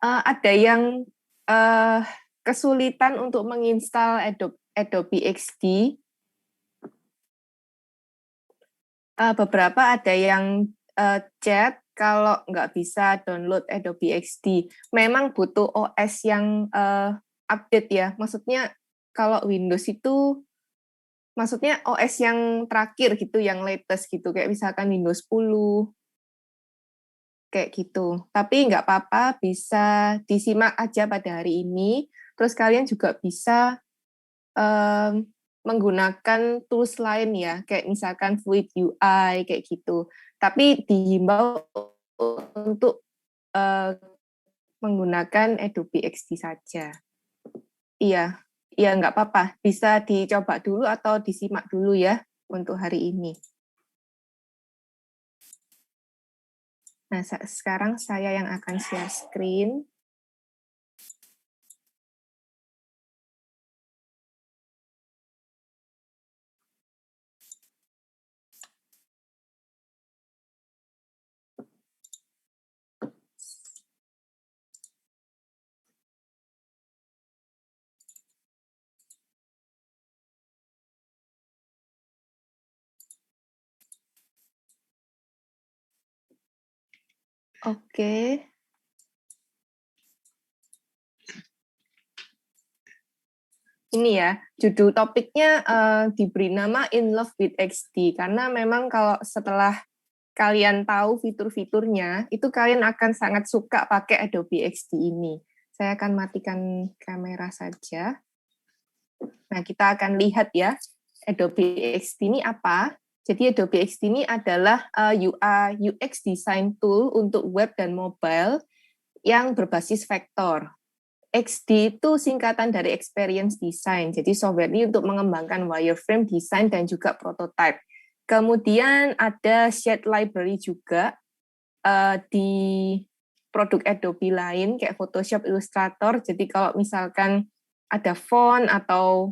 Ada yang kesulitan untuk menginstal Adobe XD. Beberapa ada yang chat kalau nggak bisa download Adobe XD. Memang butuh OS yang update ya. Maksudnya kalau Windows itu, maksudnya OS yang terakhir gitu, yang latest gitu. Kayak misalkan Windows 10, kayak gitu. Tapi nggak apa-apa, bisa disimak aja pada hari ini. Terus kalian juga bisa menggunakan tools lain ya, kayak misalkan Fluid UI, kayak gitu. Tapi dihimbau untuk menggunakan Adobe XD saja. Iya, iya nggak apa-apa. Bisa dicoba dulu atau disimak dulu ya untuk hari ini. Nah, sekarang saya yang akan share screen. Oke. Ini ya, judul topiknya diberi nama In Love with XD, karena memang kalau setelah kalian tahu fitur-fiturnya, itu kalian akan sangat suka pakai Adobe XD ini. Saya akan matikan kamera saja. Nah, kita akan lihat ya, Adobe XD ini apa. Jadi Adobe XD ini adalah UI UX design tool untuk web dan mobile yang berbasis vektor. XD itu singkatan dari Experience Design. Jadi software ini untuk mengembangkan wireframe design dan juga prototype. Kemudian ada Shade Library juga di produk Adobe lain kayak Photoshop, Illustrator. Jadi kalau misalkan ada font atau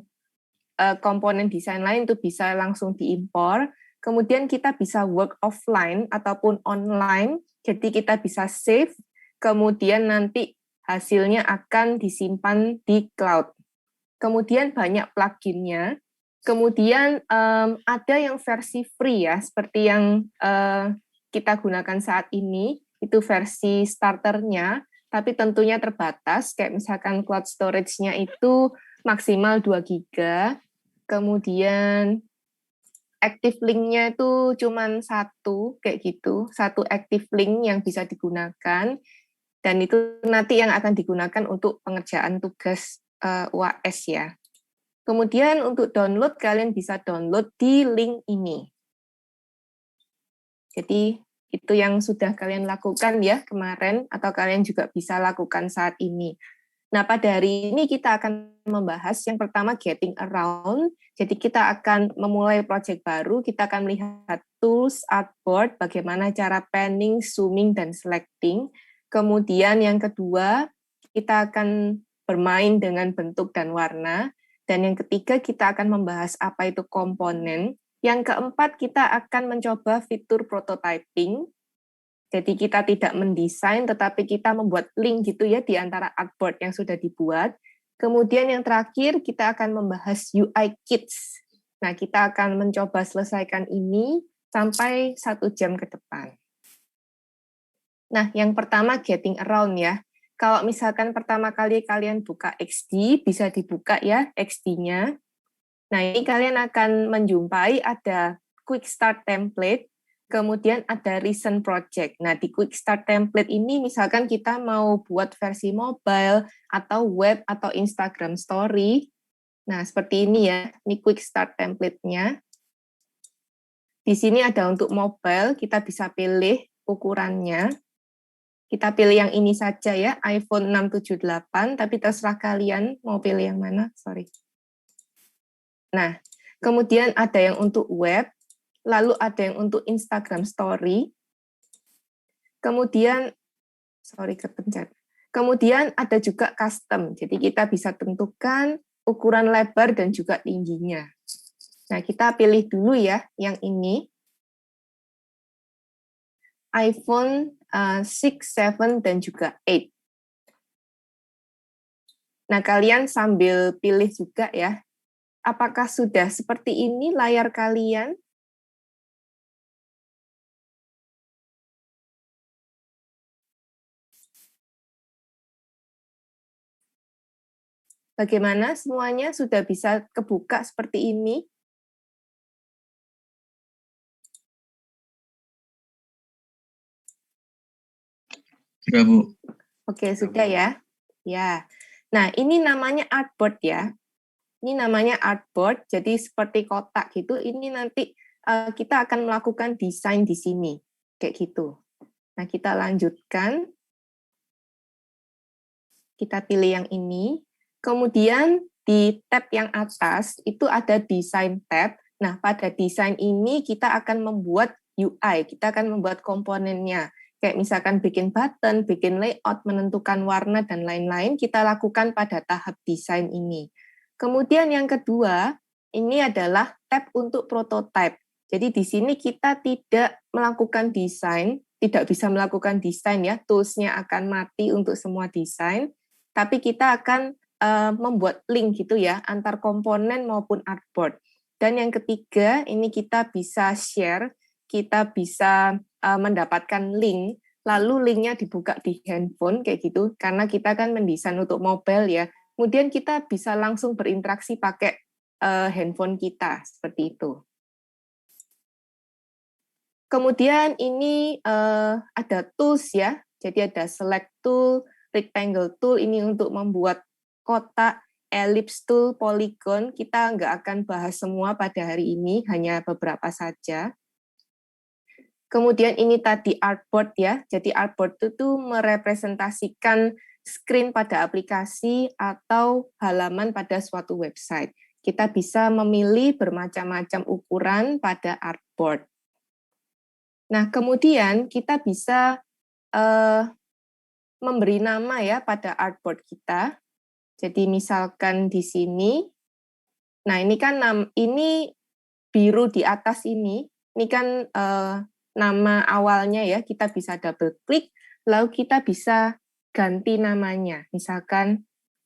komponen desain lain itu bisa langsung diimpor. Kemudian kita bisa work offline ataupun online. Jadi kita bisa save, kemudian nanti hasilnya akan disimpan di cloud. Kemudian banyak plugin-nya. Kemudian ada yang versi free ya, seperti yang kita gunakan saat ini, itu versi starternya, tapi tentunya terbatas, kayak misalkan cloud storage-nya itu maksimal 2 GB, kemudian active link-nya itu cuma satu, kayak gitu, satu active link yang bisa digunakan, dan itu nanti yang akan digunakan untuk pengerjaan tugas UAS ya. Kemudian untuk download, kalian bisa download di link ini. Jadi itu yang sudah kalian lakukan ya kemarin, atau kalian juga bisa lakukan saat ini. Nah, pada hari ini kita akan membahas yang pertama getting around. Jadi kita akan memulai project baru, kita akan melihat tools, artboard, bagaimana cara panning, zooming, dan selecting. Kemudian yang kedua, kita akan bermain dengan bentuk dan warna. Dan yang ketiga, kita akan membahas apa itu komponen. Yang keempat, kita akan mencoba fitur prototyping. Jadi kita tidak mendesain, tetapi kita membuat link gitu ya di antara artboard yang sudah dibuat. Kemudian yang terakhir, kita akan membahas UI Kits. Nah, kita akan mencoba selesaikan ini sampai 1 jam ke depan. Nah, yang pertama getting around ya. Kalau misalkan pertama kali kalian buka XD, bisa dibuka ya XD-nya. Nah, ini kalian akan menjumpai ada Quick Start Template, kemudian ada Recent Project. Nah, di Quick Start Template ini misalkan kita mau buat versi mobile, atau web, atau Instagram Story. Nah, seperti ini ya, ini Quick Start Template-nya. Di sini ada untuk mobile, kita bisa pilih ukurannya. Kita pilih yang ini saja ya, iPhone 678, tapi terserah kalian mau pilih yang mana, sorry. Nah, kemudian ada yang untuk web, lalu ada yang untuk Instagram Story, kemudian, sorry kepencet, kemudian ada juga custom, jadi kita bisa tentukan ukuran lebar dan juga tingginya. Nah, kita pilih dulu ya yang ini, iPhone 6, 7, dan juga 8. Nah, kalian sambil pilih juga ya, apakah sudah seperti ini layar kalian? Bagaimana semuanya sudah bisa kebuka seperti ini? Sudah, Bu. Oke, sudah ya. Ya. Nah, ini namanya artboard ya. Ini namanya artboard, jadi seperti kotak gitu. Ini nanti kita akan melakukan desain di sini, kayak gitu. Nah, kita lanjutkan. Kita pilih yang ini. Kemudian di tab yang atas itu ada design tab. Nah, pada desain ini kita akan membuat UI, kita akan membuat komponennya. Kayak misalkan bikin button, bikin layout, menentukan warna, dan lain-lain, kita lakukan pada tahap desain ini. Kemudian yang kedua, ini adalah tab untuk prototype. Jadi di sini kita tidak melakukan desain, tidak bisa melakukan desain ya, tools-nya akan mati untuk semua desain, tapi kita akan membuat link gitu ya, antar komponen maupun artboard. Dan yang ketiga, ini kita bisa share, kita bisa mendapatkan link, lalu linknya dibuka di handphone kayak gitu, karena kita kan mendesain untuk mobile ya. Kemudian kita bisa langsung berinteraksi pakai handphone kita, seperti itu. Kemudian ini ada tools ya, jadi ada select tool, rectangle tool, ini untuk membuat kotak, ellipse tool, polygon. Kita nggak akan bahas semua pada hari ini, hanya beberapa saja. Kemudian ini tadi artboard ya, jadi artboard itu merepresentasikan screen pada aplikasi atau halaman pada suatu website. Kita bisa memilih bermacam-macam ukuran pada artboard. Nah, kemudian kita bisa memberi nama ya pada artboard kita. Jadi misalkan di sini, nah ini kan ini biru di atas ini kan nama awalnya ya, kita bisa double klik, lalu kita bisa ganti namanya, misalkan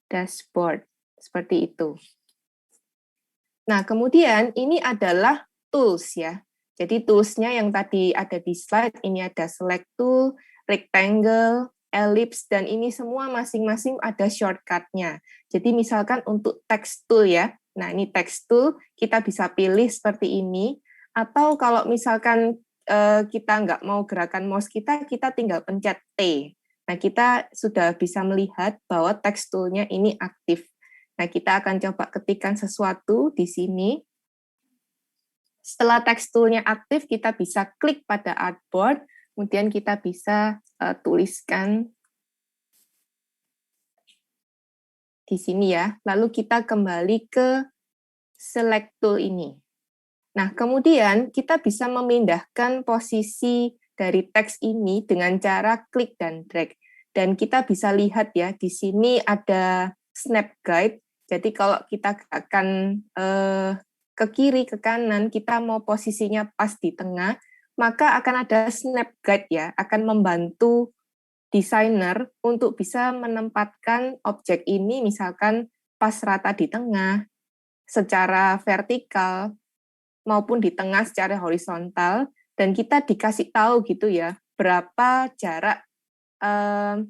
dashboard, seperti itu. Nah, kemudian ini adalah tools ya. Jadi tools-nya yang tadi ada di slide, ini ada select tool, rectangle, ellipse, dan ini semua masing-masing ada shortcut-nya. Jadi misalkan untuk text tool ya, nah ini text tool, kita bisa pilih seperti ini, atau kalau misalkan kita nggak mau gerakan mouse kita tinggal pencet T. Nah, kita sudah bisa melihat bahwa text tool-nya ini aktif. Nah, kita akan coba ketikkan sesuatu di sini. Setelah teksturnya aktif, kita bisa klik pada artboard, kemudian kita bisa tuliskan di sini ya. Lalu kita kembali ke select tool ini. Nah, kemudian kita bisa memindahkan posisi dari teks ini dengan cara klik dan drag. Dan kita bisa lihat ya, di sini ada snap guide. Jadi kalau kita akan ke kiri, ke kanan, kita mau posisinya pas di tengah, maka akan ada snap guide ya, akan membantu desainer untuk bisa menempatkan objek ini misalkan pas rata di tengah, secara vertikal, maupun di tengah secara horizontal, dan kita dikasih tahu gitu ya, berapa jarak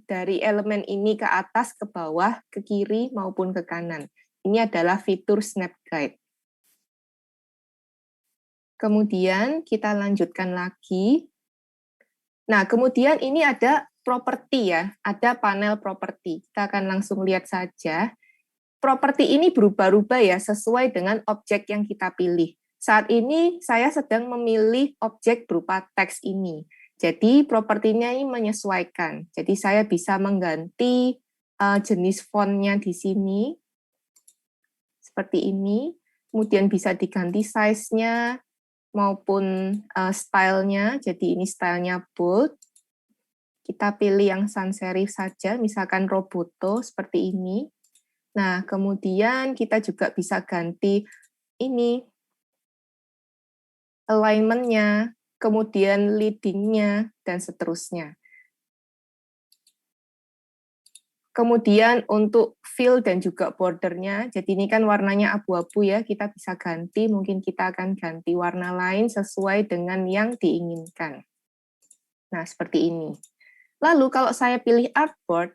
dari elemen ini ke atas, ke bawah, ke kiri, maupun ke kanan. Ini adalah fitur Snap Guide. Kemudian kita lanjutkan lagi. Nah, kemudian ini ada properti ya, ada panel properti. Kita akan langsung lihat saja. Properti ini berubah-ubah ya, sesuai dengan objek yang kita pilih. Saat ini saya sedang memilih objek berupa teks ini. Jadi propertinya ini menyesuaikan. Jadi saya bisa mengganti jenis fontnya di sini, seperti ini. Kemudian bisa diganti size-nya maupun stylenya. Jadi ini stylenya bold. Kita pilih yang sans serif saja, misalkan Roboto seperti ini. Nah, kemudian kita juga bisa ganti ini alignment-nya, kemudian leading-nya, dan seterusnya. Kemudian untuk fill dan juga bordernya, jadi ini kan warnanya abu-abu ya, kita bisa ganti, mungkin kita akan ganti warna lain sesuai dengan yang diinginkan. Nah, seperti ini. Lalu kalau saya pilih artboard,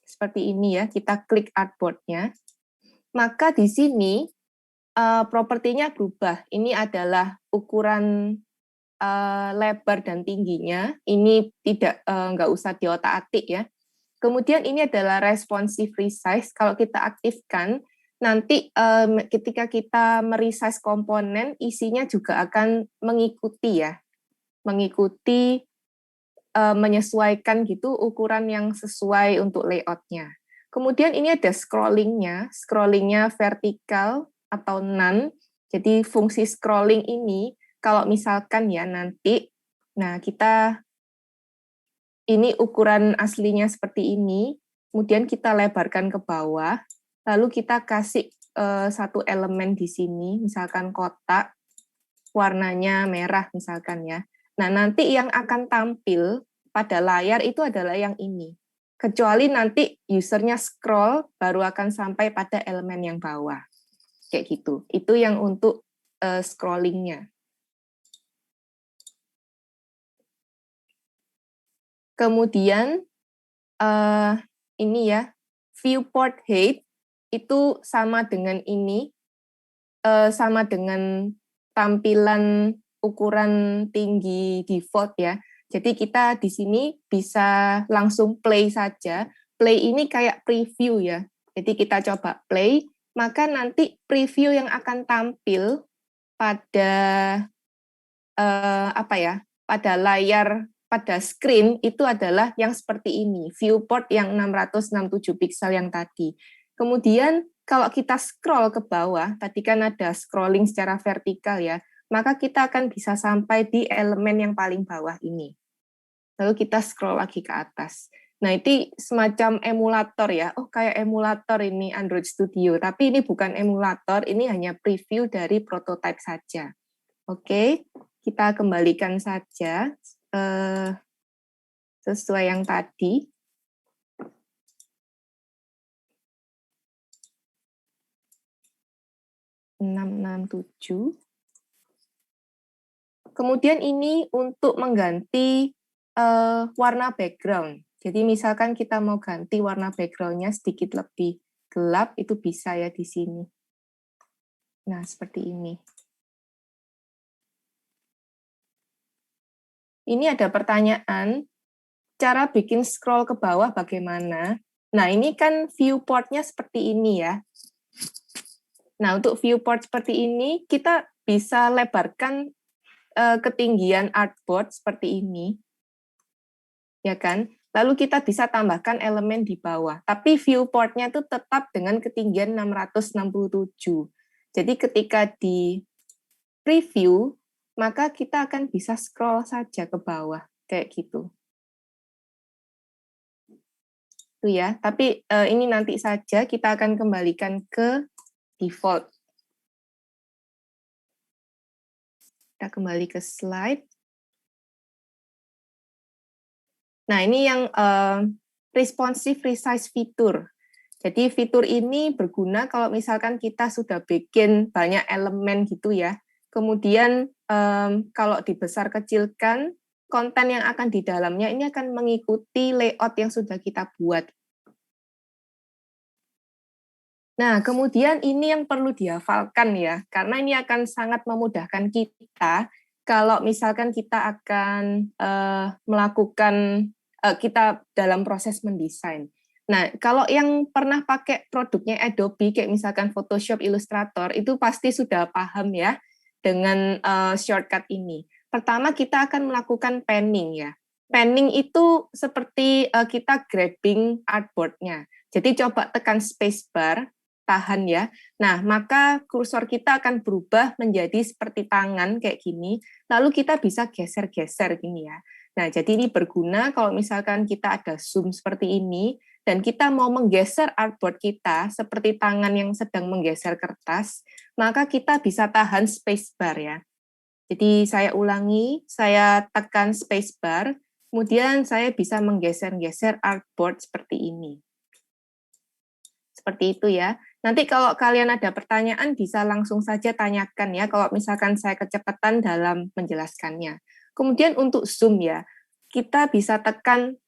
seperti ini ya, kita klik artboard-nya, maka di sini propertinya berubah. Ini adalah ukuran lebar dan tingginya, ini tidak nggak usah diotak-atik ya. Kemudian ini adalah responsive resize. Kalau kita aktifkan, nanti ketika kita meresize komponen, isinya juga akan mengikuti ya, mengikuti menyesuaikan gitu ukuran yang sesuai untuk layoutnya. Kemudian ini ada scrollingnya vertikal atau none. Jadi fungsi scrolling ini, kalau misalkan ya nanti, nah kita ini ukuran aslinya seperti ini, kemudian kita lebarkan ke bawah, lalu kita kasih satu elemen di sini, misalkan kotak, warnanya merah misalkan ya. Nah, nanti yang akan tampil pada layar itu adalah yang ini. Kecuali nanti usernya scroll, baru akan sampai pada elemen yang bawah. Kayak gitu. Itu yang untuk scrollingnya. Kemudian ini ya, viewport height itu sama dengan ini, sama dengan tampilan ukuran tinggi default ya. Jadi kita di sini bisa langsung play saja. Play ini kayak preview ya. Jadi kita coba play, maka nanti preview yang akan tampil pada apa ya? Pada layar, pada screen itu adalah yang seperti ini, viewport yang 667 pixel yang tadi. Kemudian kalau kita scroll ke bawah, tadi kan ada scrolling secara vertikal ya, maka kita akan bisa sampai di elemen yang paling bawah ini. Lalu kita scroll lagi ke atas. Nah, itu semacam emulator ya. Oh, kayak emulator ini Android Studio, tapi ini bukan emulator, ini hanya preview dari prototype saja. Oke, kita kembalikan saja sesuai yang tadi. (667). Kemudian ini untuk mengganti warna background. Jadi misalkan kita mau ganti warna background-nya sedikit lebih gelap, itu bisa ya di sini. Nah, seperti ini. Ini ada pertanyaan, cara bikin scroll ke bawah bagaimana? Nah, ini kan viewport-nya seperti ini ya. Nah, untuk viewport seperti ini, kita bisa lebarkan ketinggian artboard seperti ini. Ya kan? Lalu kita bisa tambahkan elemen di bawah. Tapi viewport-nya itu tetap dengan ketinggian 667. Jadi ketika di preview, maka kita akan bisa scroll saja ke bawah. Kayak gitu. Itu ya. Tapi ini nanti saja kita akan kembalikan ke default. Kita kembali ke slide. Nah, ini yang responsive resize fitur. Jadi fitur ini berguna kalau misalkan kita sudah bikin banyak elemen gitu ya. Kemudian kalau dibesar kecilkan, konten yang akan di dalamnya ini akan mengikuti layout yang sudah kita buat. Nah, kemudian ini yang perlu dihafalkan ya, karena ini akan sangat memudahkan kita kalau misalkan kita akan melakukan kita dalam proses mendesain. Nah, kalau yang pernah pakai produknya Adobe, kayak misalkan Photoshop, Illustrator, itu pasti sudah paham ya dengan shortcut ini. Pertama, kita akan melakukan panning ya. Panning itu seperti kita grabbing artboard-nya. Jadi coba tekan spacebar, tahan ya. Nah, maka kursor kita akan berubah menjadi seperti tangan kayak gini, lalu kita bisa geser-geser gini ya. Nah, jadi ini berguna kalau misalkan kita ada zoom seperti ini, dan kita mau menggeser artboard kita seperti tangan yang sedang menggeser kertas, maka kita bisa tahan spacebar ya. Jadi saya ulangi, saya tekan spacebar, kemudian saya bisa menggeser-geser artboard seperti ini. Seperti itu ya. Nanti kalau kalian ada pertanyaan bisa langsung saja tanyakan ya, kalau misalkan saya kecepatan dalam menjelaskannya. Kemudian untuk Zoom ya, kita bisa tekan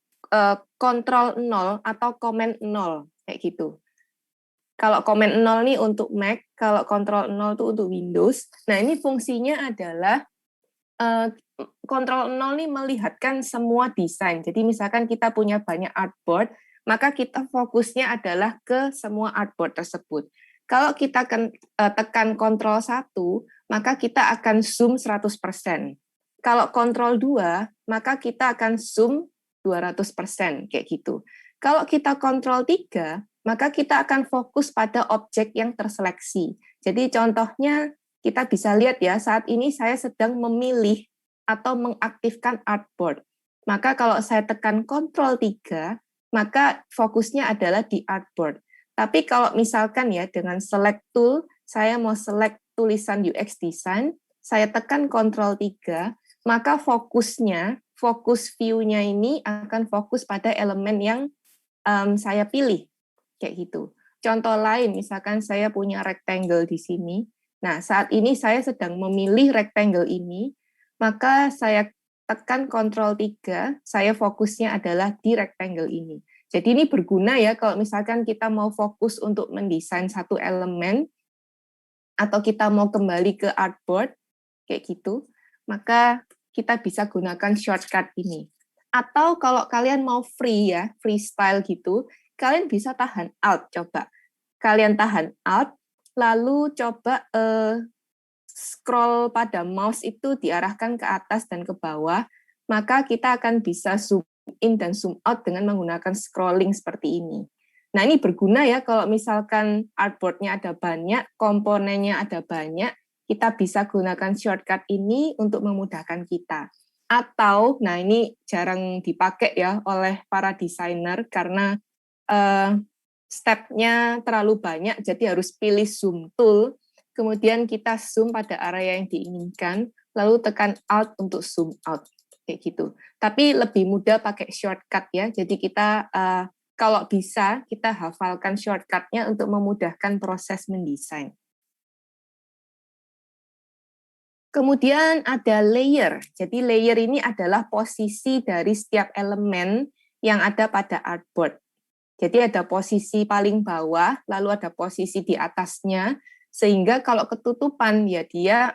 Ctrl 0 atau Command 0, kayak gitu. Kalau Command 0 nih untuk Mac, kalau Ctrl 0 itu untuk Windows. Nah, ini fungsinya adalah Ctrl 0 nih melihatkan semua desain. Jadi misalkan kita punya banyak artboard, maka kita fokusnya adalah ke semua artboard tersebut. Kalau kita tekan Ctrl 1, maka kita akan zoom 100%. Kalau Ctrl 2, maka kita akan zoom 200%, kayak gitu. Kalau kita Ctrl 3, maka kita akan fokus pada objek yang terseleksi. Jadi contohnya kita bisa lihat ya, saat ini saya sedang memilih atau mengaktifkan artboard. Maka kalau saya tekan Ctrl 3, maka fokusnya adalah di artboard. Tapi kalau misalkan ya dengan select tool, saya mau select tulisan UX design, saya tekan Ctrl 3, maka fokus view-nya ini akan fokus pada elemen yang saya pilih. Kayak gitu. Contoh lain, misalkan saya punya rectangle di sini. Nah, saat ini saya sedang memilih rectangle ini, maka saya tekan Ctrl 3, saya fokusnya adalah di rectangle ini. Jadi ini berguna ya kalau misalkan kita mau fokus untuk mendesain satu elemen, atau kita mau kembali ke artboard, kayak gitu, maka kita bisa gunakan shortcut ini. Atau kalau kalian mau free ya, freestyle gitu, kalian bisa tahan Alt, coba. Kalian tahan Alt, lalu coba scroll pada mouse itu diarahkan ke atas dan ke bawah, maka kita akan bisa zoom in dan zoom out dengan menggunakan scrolling seperti ini. Nah, ini berguna ya kalau misalkan artboard-nya ada banyak, komponennya ada banyak, kita bisa gunakan shortcut ini untuk memudahkan kita. Atau, nah ini jarang dipakai ya oleh para desainer karena step-nya terlalu banyak, jadi harus pilih zoom tool, kemudian kita zoom pada area yang diinginkan, lalu tekan Alt untuk zoom out, kayak gitu. Tapi lebih mudah pakai shortcut ya, jadi kita kalau bisa kita hafalkan shortcut-nya untuk memudahkan proses mendesain. Kemudian ada layer. Jadi layer ini adalah posisi dari setiap elemen yang ada pada artboard. Jadi ada posisi paling bawah, lalu ada posisi di atasnya, sehingga kalau ketutupan ya dia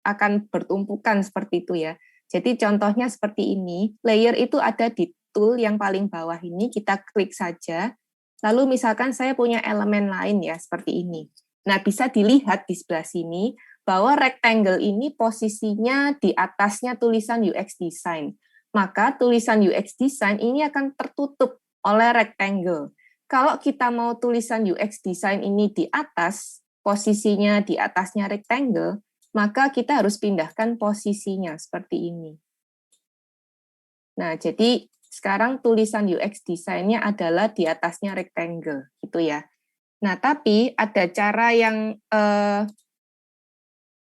akan bertumpukan seperti itu ya. Jadi contohnya seperti ini, layer itu ada di tool yang paling bawah ini, kita klik saja, lalu misalkan saya punya elemen lain ya, seperti ini. Nah, bisa dilihat di sebelah sini, bahwa rectangle ini posisinya di atasnya tulisan UX Design. Maka tulisan UX Design ini akan tertutup oleh rectangle. Kalau kita mau tulisan UX Design ini di atas, posisinya di atasnya rectangle, maka kita harus pindahkan posisinya seperti ini. Nah, jadi sekarang tulisan UX Design-nya adalah di atasnya rectangle, gitu ya. Nah, tapi ada cara yang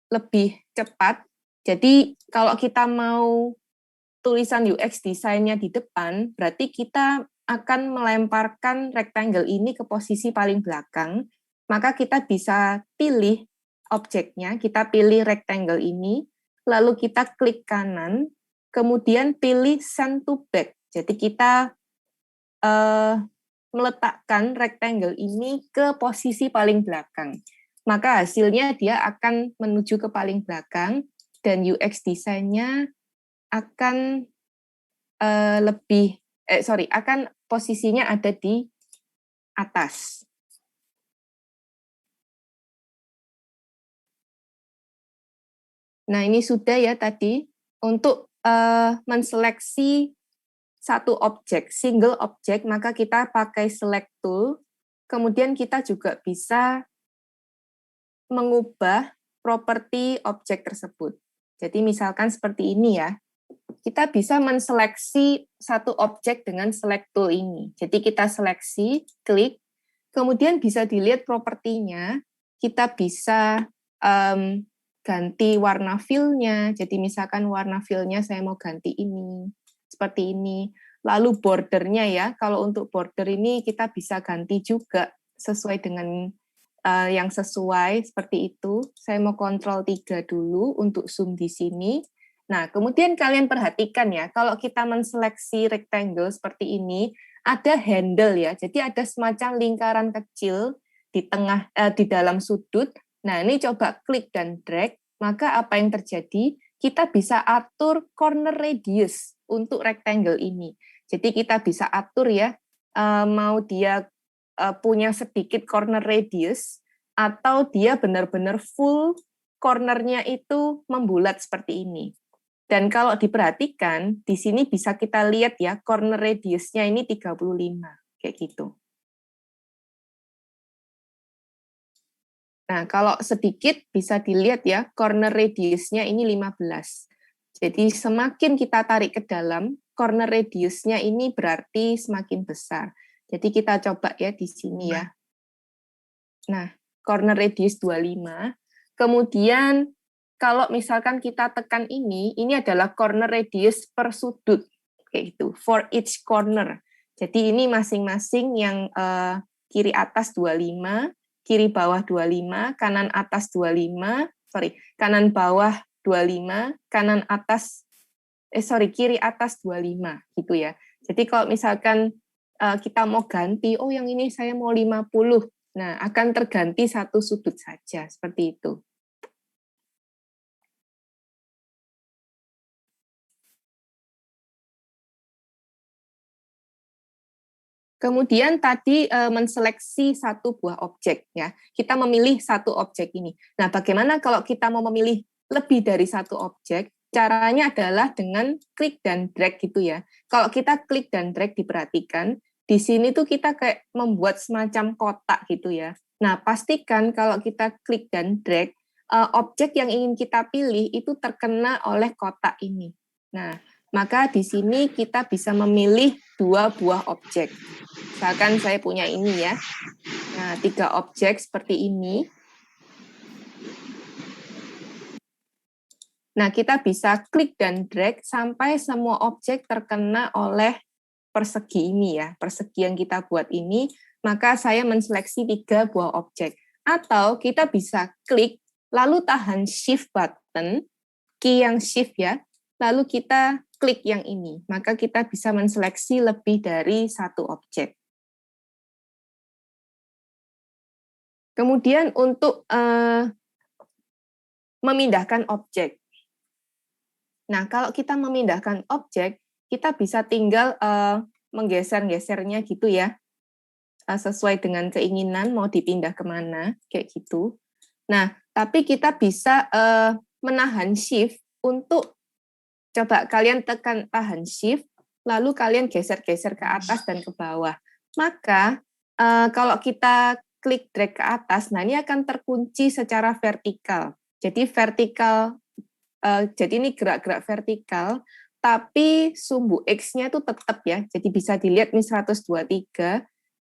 lebih cepat. Jadi kalau kita mau tulisan UX desainnya di depan, berarti kita akan melemparkan rectangle ini ke posisi paling belakang, maka kita bisa pilih objeknya, kita pilih rectangle ini, lalu kita klik kanan, kemudian pilih send to back. Jadi kita meletakkan rectangle ini ke posisi paling belakang. Maka hasilnya dia akan menuju ke paling belakang, dan UX desainnya akan akan posisinya ada di atas. Nah, ini sudah ya tadi untuk menseleksi satu objek, single objek, maka kita pakai select tool. Kemudian kita juga bisa mengubah properti objek tersebut. Jadi misalkan seperti ini ya. Kita bisa menseleksi satu objek dengan select tool ini. Jadi kita seleksi, klik, kemudian bisa dilihat propertinya, kita bisa ganti warna fill-nya. Jadi misalkan warna fill-nya saya mau ganti ini, seperti ini. Lalu bordernya ya, kalau untuk border ini kita bisa ganti juga sesuai dengan yang sesuai seperti itu. Saya mau kontrol 3 dulu untuk zoom di sini. Nah, kemudian kalian perhatikan ya, kalau kita menseleksi rectangle seperti ini, ada handle ya. Jadi ada semacam lingkaran kecil di tengah di dalam sudut. Nah, ini coba klik dan drag, maka apa yang terjadi? Kita bisa atur corner radius untuk rectangle ini. Jadi kita bisa atur ya, mau dia punya sedikit corner radius, atau dia benar-benar full cornernya itu membulat seperti ini. Dan kalau diperhatikan, di sini bisa kita lihat ya, corner radiusnya ini 35, kayak gitu. Nah, kalau sedikit bisa dilihat ya, corner radiusnya ini 15. Jadi semakin kita tarik ke dalam, corner radiusnya ini berarti semakin besar. Jadi kita coba ya di sini ya. Nah, corner radius 25. Kemudian kalau misalkan kita tekan ini adalah corner radius per sudut. Kayak gitu, for each corner. Jadi ini masing-masing yang kiri atas 25, kiri bawah 25, kanan atas 25, kanan bawah 25, kanan atas kiri atas 25 gitu ya. Jadi kalau misalkan kita mau ganti, oh yang ini saya mau 50. Nah, akan terganti satu sudut saja seperti itu. Kemudian tadi menseleksi satu buah objek ya. Kita memilih satu objek ini. Nah, bagaimana kalau kita mau memilih lebih dari satu objek? Caranya adalah dengan klik dan drag gitu ya. Kalau kita klik dan drag diperhatikan, di sini tuh kita kayak membuat semacam kotak gitu ya. Nah, pastikan kalau kita klik dan drag, objek yang ingin kita pilih itu terkena oleh kotak ini. Nah, maka di sini kita bisa memilih 2 buah objek. Misalkan saya punya ini ya. Nah, 3 objek seperti ini. Nah, kita bisa klik dan drag sampai semua objek terkena oleh persegi ini ya. Persegi yang kita buat ini, maka saya menseleksi 3 buah objek. Atau kita bisa klik, lalu tahan shift button, key yang shift ya, lalu kita klik yang ini. Maka kita bisa menseleksi lebih dari satu objek. Kemudian untuk memindahkan objek. Nah, kalau kita memindahkan objek, kita bisa tinggal menggeser-gesernya gitu ya, sesuai dengan keinginan mau dipindah kemana, kayak gitu. Nah, tapi kita bisa menahan shift untuk, coba kalian tekan tahan shift, lalu kalian geser-geser ke atas dan ke bawah. Maka kalau kita klik drag ke atas, nah ini akan terkunci secara vertikal. Jadi vertikal, jadi ini gerak-gerak vertikal, tapi sumbu X-nya itu tetap ya. Jadi bisa dilihat ini 123.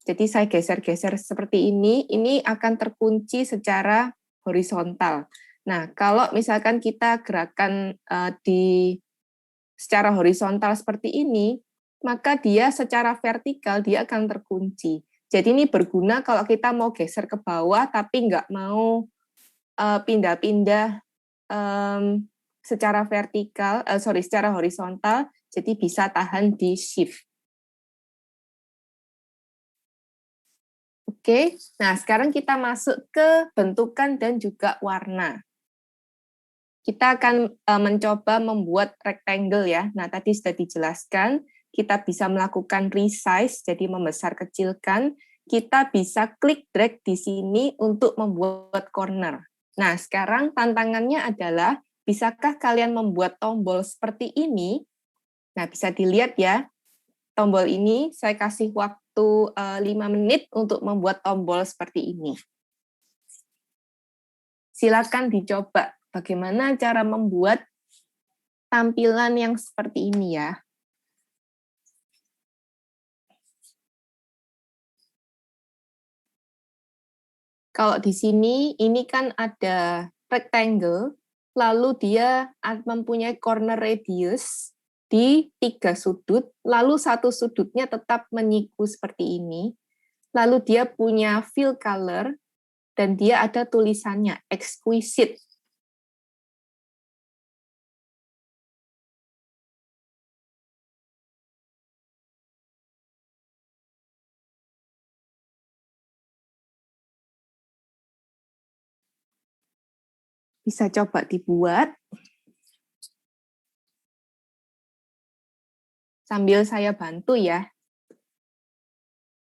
Jadi saya geser-geser seperti ini akan terkunci secara horizontal. Nah, kalau misalkan kita gerakan secara horizontal seperti ini, maka dia secara vertikal dia akan terkunci. Jadi ini berguna kalau kita mau geser ke bawah tapi nggak mau pindah-pindah secara vertikal, secara horizontal, jadi bisa tahan di shift. Oke, nah sekarang kita masuk ke bentukan dan juga warna. Kita akan mencoba membuat rectangle ya. Nah, tadi sudah dijelaskan, kita bisa melakukan resize, jadi membesar kecilkan. Kita bisa klik drag di sini untuk membuat corner. Nah, sekarang tantangannya adalah, bisakah kalian membuat tombol seperti ini? Nah, bisa dilihat ya, tombol ini saya kasih waktu 5 menit untuk membuat tombol seperti ini. Silakan dicoba bagaimana cara membuat tampilan yang seperti ini ya. Kalau di sini, ini kan ada rectangle, lalu dia mempunyai corner radius, di 3 sudut, lalu satu sudutnya tetap menyiku seperti ini, lalu dia punya fill color, dan dia ada tulisannya, exquisite. Bisa coba dibuat. Sambil saya bantu ya.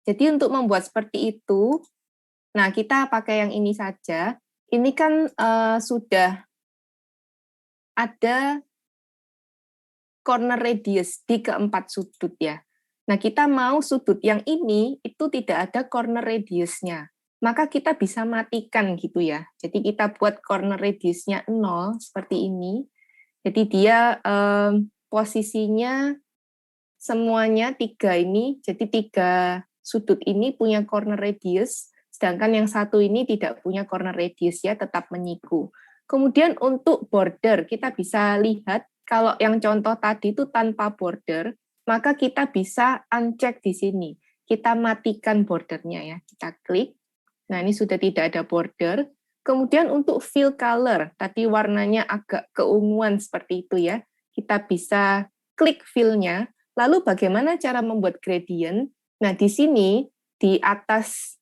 Jadi untuk membuat seperti itu, nah kita pakai yang ini saja. Ini kan sudah ada corner radius di keempat sudut ya. Nah kita mau sudut yang ini itu tidak ada corner radiusnya. Maka kita bisa matikan gitu ya. Jadi kita buat corner radiusnya 0 seperti ini. Jadi dia posisinya semuanya 3 ini, jadi 3 sudut ini punya corner radius, sedangkan yang satu ini tidak punya corner radius ya, tetap menyiku. Kemudian untuk border, kita bisa lihat kalau yang contoh tadi itu tanpa border, maka kita bisa uncheck di sini. Kita matikan bordernya ya, kita klik. Nah ini sudah tidak ada border. Kemudian untuk fill color, tadi warnanya agak keunguan seperti itu ya, kita bisa klik fill-nya. Lalu bagaimana cara membuat gradient? Nah, di sini, di atas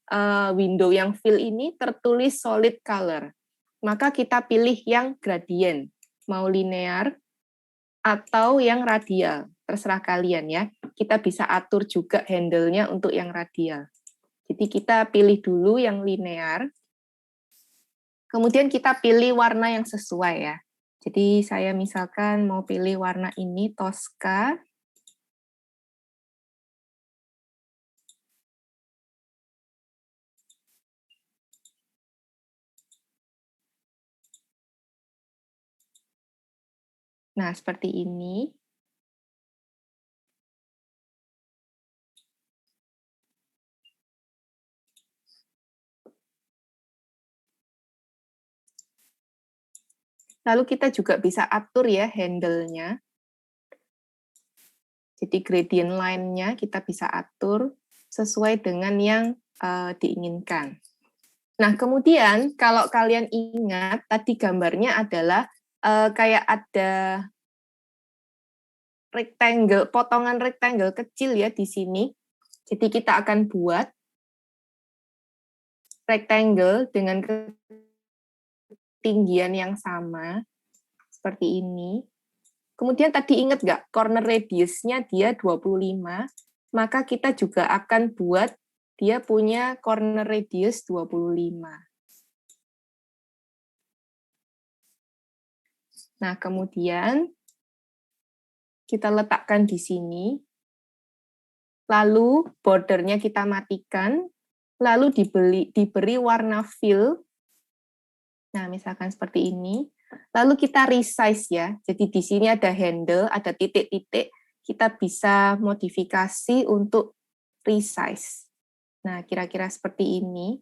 window yang fill ini tertulis solid color. Maka kita pilih yang gradient, mau linear atau yang radial. Terserah kalian ya. Kita bisa atur juga handle-nya untuk yang radial. Jadi kita pilih dulu yang linear. Kemudian kita pilih warna yang sesuai ya. Jadi saya misalkan mau pilih warna ini, Tosca. Nah, seperti ini. Lalu kita juga bisa atur ya handle-nya. Jadi gradient line-nya kita bisa atur sesuai dengan yang diinginkan. Nah, kemudian kalau kalian ingat, tadi gambarnya adalah kayak ada rectangle, potongan rectangle kecil ya di sini. Jadi kita akan buat rectangle dengan ketinggian yang sama, seperti ini. Kemudian tadi ingat nggak, corner radius-nya dia 25, maka kita juga akan buat dia punya corner radius 25. Nah, kemudian kita letakkan di sini, lalu bordernya kita matikan, lalu diberi warna fill. Nah, misalkan seperti ini. Lalu kita resize ya. Jadi di sini ada handle, ada titik-titik. Kita bisa modifikasi untuk resize. Nah, kira-kira seperti ini.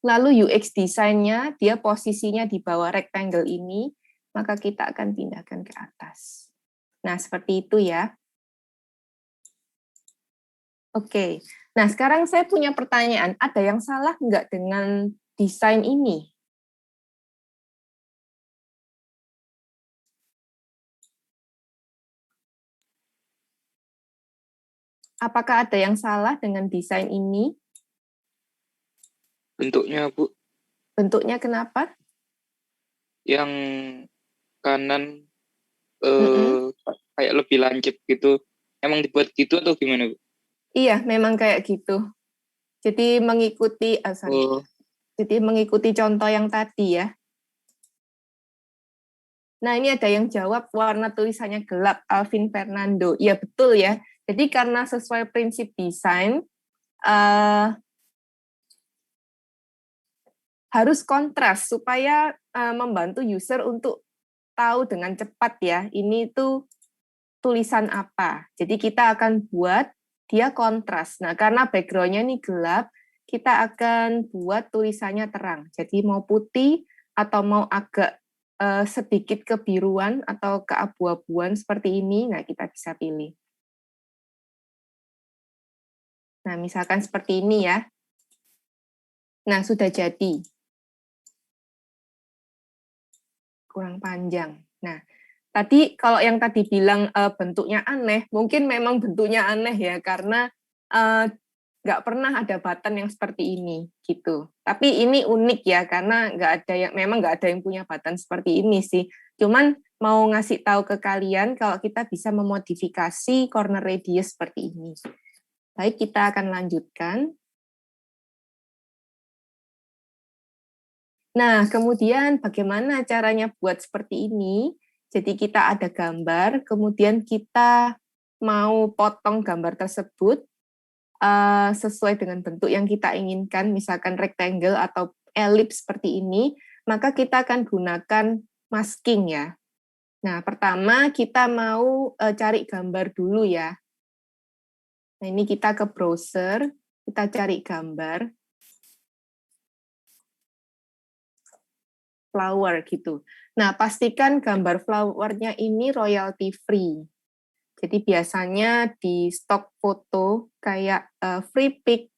Lalu UX design-nya, dia posisinya di bawah rectangle ini, maka kita akan pindahkan ke atas. Nah, seperti itu ya. Oke, nah sekarang saya punya pertanyaan. Ada yang salah nggak dengan desain ini? Apakah ada yang salah dengan desain ini? Bentuknya, Bu. Bentuknya kenapa? Yang kanan kayak lebih lancip gitu. Emang dibuat gitu atau gimana, Bu? Iya, memang kayak gitu. Jadi mengikuti, jadi mengikuti contoh yang tadi ya. Nah, ini ada yang jawab warna tulisannya gelap, Alvin Fernando. Iya, betul ya. Jadi karena sesuai prinsip desain, harus kontras supaya membantu user untuk tahu dengan cepat ya, ini tuh tulisan apa. Jadi kita akan buat dia kontras. Nah, karena background-nya ini gelap, kita akan buat tulisannya terang. Jadi mau putih atau mau agak sedikit kebiruan atau keabu-abuan seperti ini, nah kita bisa pilih. Nah, misalkan seperti ini ya. Nah, sudah jadi. Kurang panjang. Nah, tadi kalau yang tadi bilang bentuknya aneh, mungkin memang bentuknya aneh ya, karena nggak pernah ada button yang seperti ini gitu. Tapi ini unik ya, karena memang nggak ada yang punya button seperti ini sih. Cuman mau ngasih tahu ke kalian kalau kita bisa memodifikasi corner radius seperti ini. Baik, kita akan lanjutkan. Nah, kemudian bagaimana caranya buat seperti ini? Jadi kita ada gambar, kemudian kita mau potong gambar tersebut sesuai dengan bentuk yang kita inginkan, misalkan rectangle atau ellipse seperti ini, maka kita akan gunakan masking ya. Nah, pertama kita mau cari gambar dulu ya. Nah, ini kita ke browser, kita cari gambar. Flower gitu. Nah, pastikan gambar flowernya ini royalty free. Jadi biasanya di stock foto kayak free pick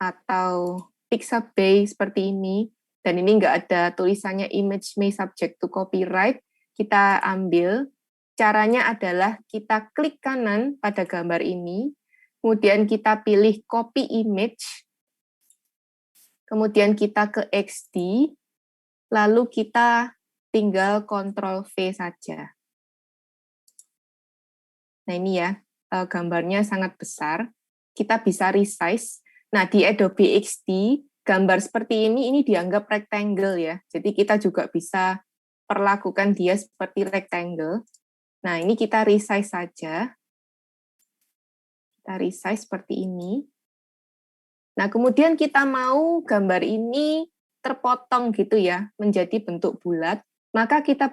atau Pixabay seperti ini, dan ini nggak ada tulisannya image may subject to copyright, kita ambil. Caranya adalah kita klik kanan pada gambar ini, kemudian kita pilih copy image, kemudian kita ke XD, lalu kita tinggal Ctrl V saja. Nah ini ya, gambarnya sangat besar. Kita bisa resize. Nah di Adobe XD, gambar seperti ini dianggap rectangle ya. Jadi kita juga bisa perlakukan dia seperti rectangle. Nah ini kita resize saja. Kita resize seperti ini. Nah kemudian kita mau gambar ini terpotong gitu ya, menjadi bentuk bulat. Maka kita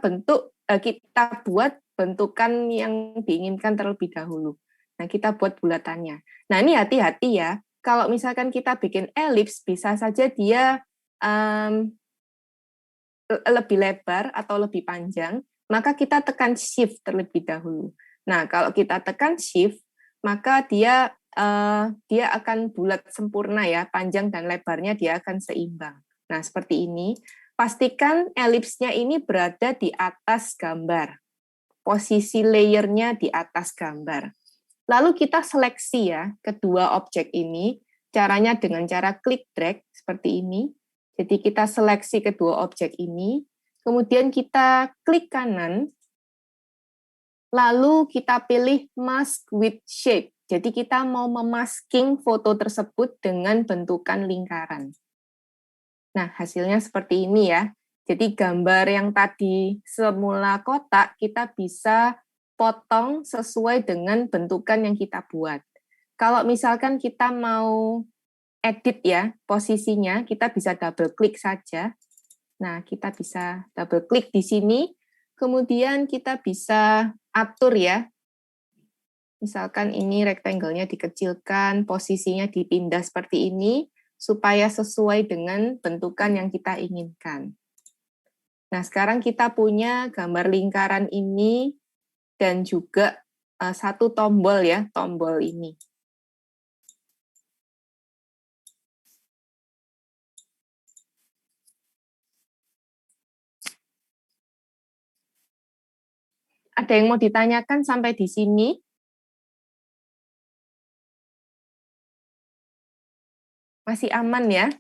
buat bentukan yang diinginkan terlebih dahulu. Nah, kita buat bulatannya. Nah, ini hati-hati ya. Kalau misalkan kita bikin ellipse, bisa saja dia lebih lebar atau lebih panjang, maka kita tekan shift terlebih dahulu. Nah, kalau kita tekan shift, maka dia akan bulat sempurna ya, panjang dan lebarnya dia akan seimbang. Nah, seperti ini. Pastikan elipsnya ini berada di atas gambar. Posisi layernya di atas gambar. Lalu kita seleksi ya, kedua objek ini. Caranya dengan cara klik drag seperti ini. Jadi kita seleksi kedua objek ini. Kemudian kita klik kanan. Lalu kita pilih mask with shape. Jadi kita mau memasking foto tersebut dengan bentukan lingkaran. Nah, hasilnya seperti ini ya. Jadi gambar yang tadi semula kotak, kita bisa potong sesuai dengan bentukan yang kita buat. Kalau misalkan kita mau edit ya, posisinya, kita bisa double klik saja. Nah, kita bisa double klik di sini, kemudian kita bisa atur ya. Misalkan ini rectangle-nya dikecilkan, posisinya dipindah seperti ini, supaya sesuai dengan bentukan yang kita inginkan. Nah, sekarang kita punya gambar lingkaran ini dan juga satu tombol ya, tombol ini. Ada yang mau ditanyakan sampai di sini? Masih aman ya?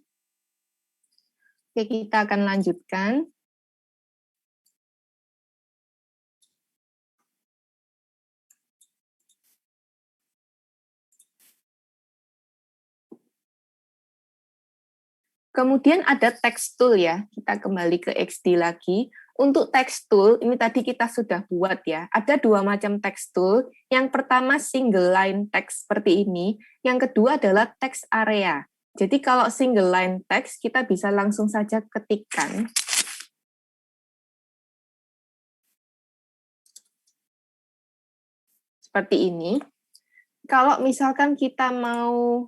Oke, kita akan lanjutkan. Kemudian ada text tool ya, kita kembali ke XD lagi. Untuk text tool, ini tadi kita sudah buat ya, ada dua macam text tool. Yang pertama single line text seperti ini, yang kedua adalah text area. Jadi kalau single line text, kita bisa langsung saja ketikkan. Seperti ini. Kalau misalkan kita mau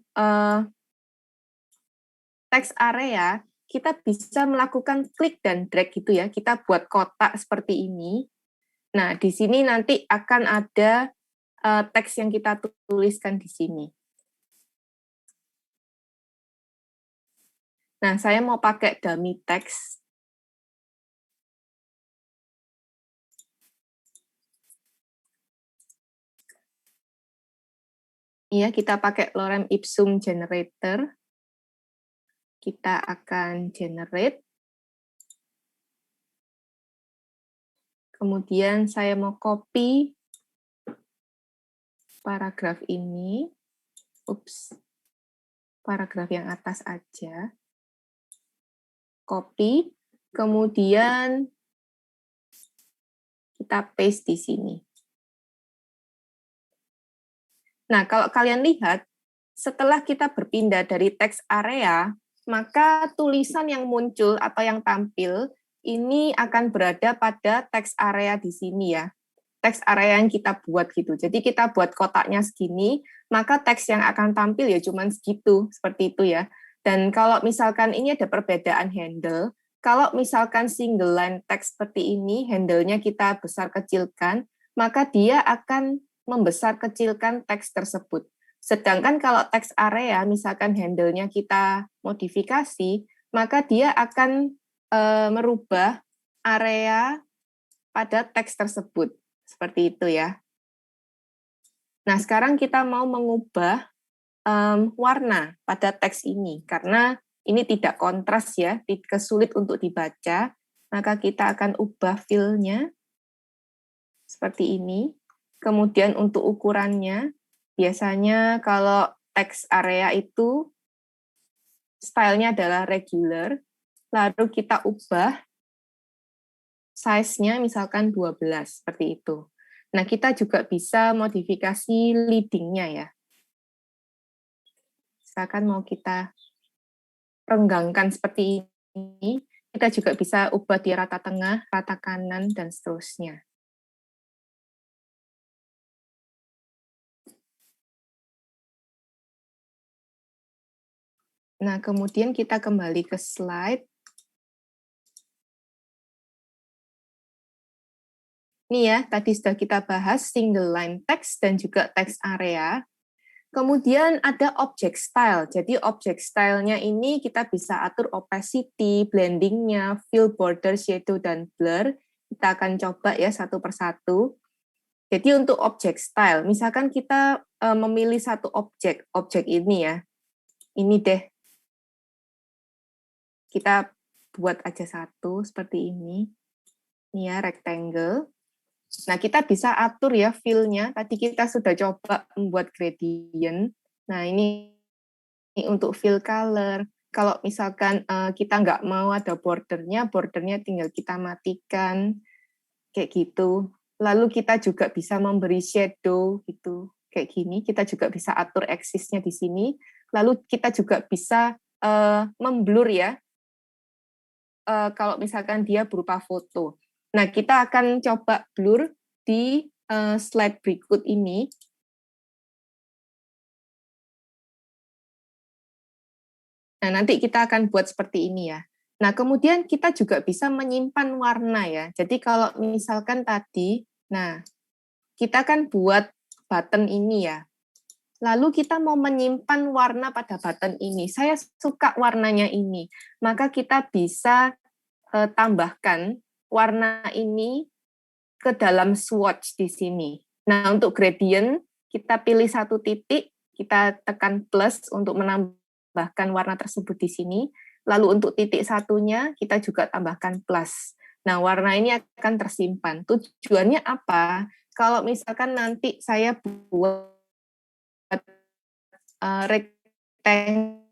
text area, kita bisa melakukan klik dan drag gitu ya. Kita buat kotak seperti ini. Nah, di sini nanti akan ada teks yang kita tuliskan di sini. Nah, saya mau pakai dummy text. Iya, kita pakai lorem ipsum generator. Kita akan generate. Kemudian saya mau copy paragraf ini. Paragraf yang atas aja. Copy. Kemudian kita paste di sini. Nah, kalau kalian lihat, setelah kita berpindah dari teks area, maka tulisan yang muncul atau yang tampil ini akan berada pada teks area di sini ya. Teks area yang kita buat gitu. Jadi kita buat kotaknya segini, maka teks yang akan tampil ya cuman segitu, seperti itu ya. Dan kalau misalkan ini ada perbedaan handle, kalau misalkan single line teks seperti ini, handle-nya kita besar kecilkan, maka dia akan membesar kecilkan teks tersebut. Sedangkan kalau teks area, misalkan handle-nya kita modifikasi, maka dia akan merubah area pada teks tersebut. Seperti itu ya. Nah, sekarang kita mau mengubah warna pada teks ini, karena ini tidak kontras ya, sulit untuk dibaca, maka kita akan ubah fill-nya seperti ini. Kemudian untuk ukurannya, biasanya kalau teks area itu stylenya adalah regular, lalu kita ubah size-nya misalkan 12, seperti itu. Nah, kita juga bisa modifikasi leading-nya ya. Misalkan mau kita renggangkan seperti ini, kita juga bisa ubah di rata tengah, rata kanan, dan seterusnya. Nah, kemudian kita kembali ke slide. Ini ya, tadi sudah kita bahas single line text dan juga text area. Kemudian ada object style. Jadi object style-nya ini kita bisa atur opacity, blending-nya, fill, border, shadow, dan blur. Kita akan coba ya satu persatu. Jadi untuk object style, misalkan kita memilih satu objek ini ya. Ini deh. Kita buat aja satu seperti ini. Ini ya, rectangle. Nah, kita bisa atur ya fill-nya. Tadi kita sudah coba membuat gradient. Nah, ini untuk fill color. Kalau misalkan kita nggak mau ada bordernya tinggal kita matikan. Kayak gitu. Lalu kita juga bisa memberi shadow gitu. Kayak gini. Kita juga bisa atur axis-nya di sini. Lalu kita juga bisa memblur ya. Kalau misalkan dia berupa foto. Nah, kita akan coba blur di slide berikut ini. Nah, nanti kita akan buat seperti ini ya. Nah, kemudian kita juga bisa menyimpan warna ya. Jadi kalau misalkan tadi, nah, kita kan buat button ini ya. Lalu kita mau menyimpan warna pada button ini. Saya suka warnanya ini. Maka kita bisa tambahkan warna ini ke dalam swatch di sini. Nah, untuk gradient, kita pilih satu titik, kita tekan plus untuk menambahkan warna tersebut di sini. Lalu untuk titik satunya, kita juga tambahkan plus. Nah, warna ini akan tersimpan. Tujuannya apa? Kalau misalkan nanti saya buat rectangle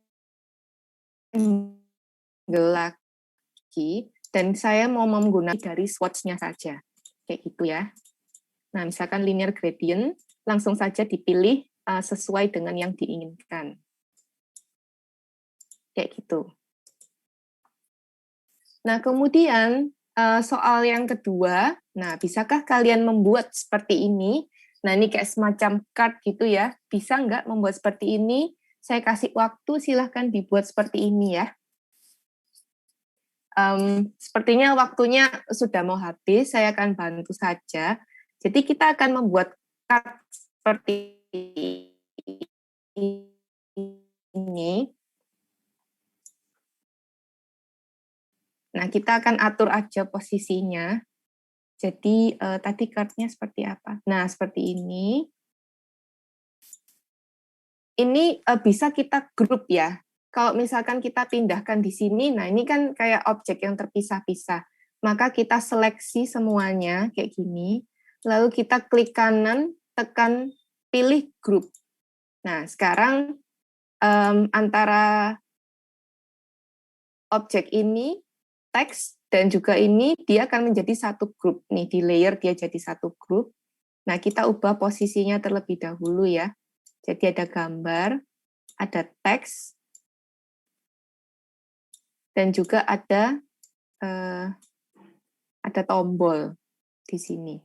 lagi, dan saya mau menggunakan dari swatch-nya saja. Kayak gitu ya. Nah, misalkan linear gradient, langsung saja dipilih sesuai dengan yang diinginkan. Kayak gitu. Nah, kemudian soal yang kedua, nah bisakah kalian membuat seperti ini? Nah, ini kayak semacam card gitu ya. Bisa nggak membuat seperti ini? Saya kasih waktu, silahkan dibuat seperti ini ya. Sepertinya waktunya sudah mau habis, saya akan bantu saja. Jadi kita akan membuat cut seperti ini. Nah, kita akan atur aja posisinya. Jadi tadi card-nya seperti apa? Nah, seperti ini. Ini bisa kita grup ya. Kalau misalkan kita pindahkan di sini, nah ini kan kayak objek yang terpisah-pisah. Maka kita seleksi semuanya kayak gini. Lalu kita klik kanan, tekan pilih grup. Nah, sekarang antara objek ini, teks, dan juga ini, dia akan menjadi satu grup. Nih, di layer dia jadi satu grup. Nah, kita ubah posisinya terlebih dahulu ya. Jadi ada gambar, ada teks, dan juga ada tombol di sini.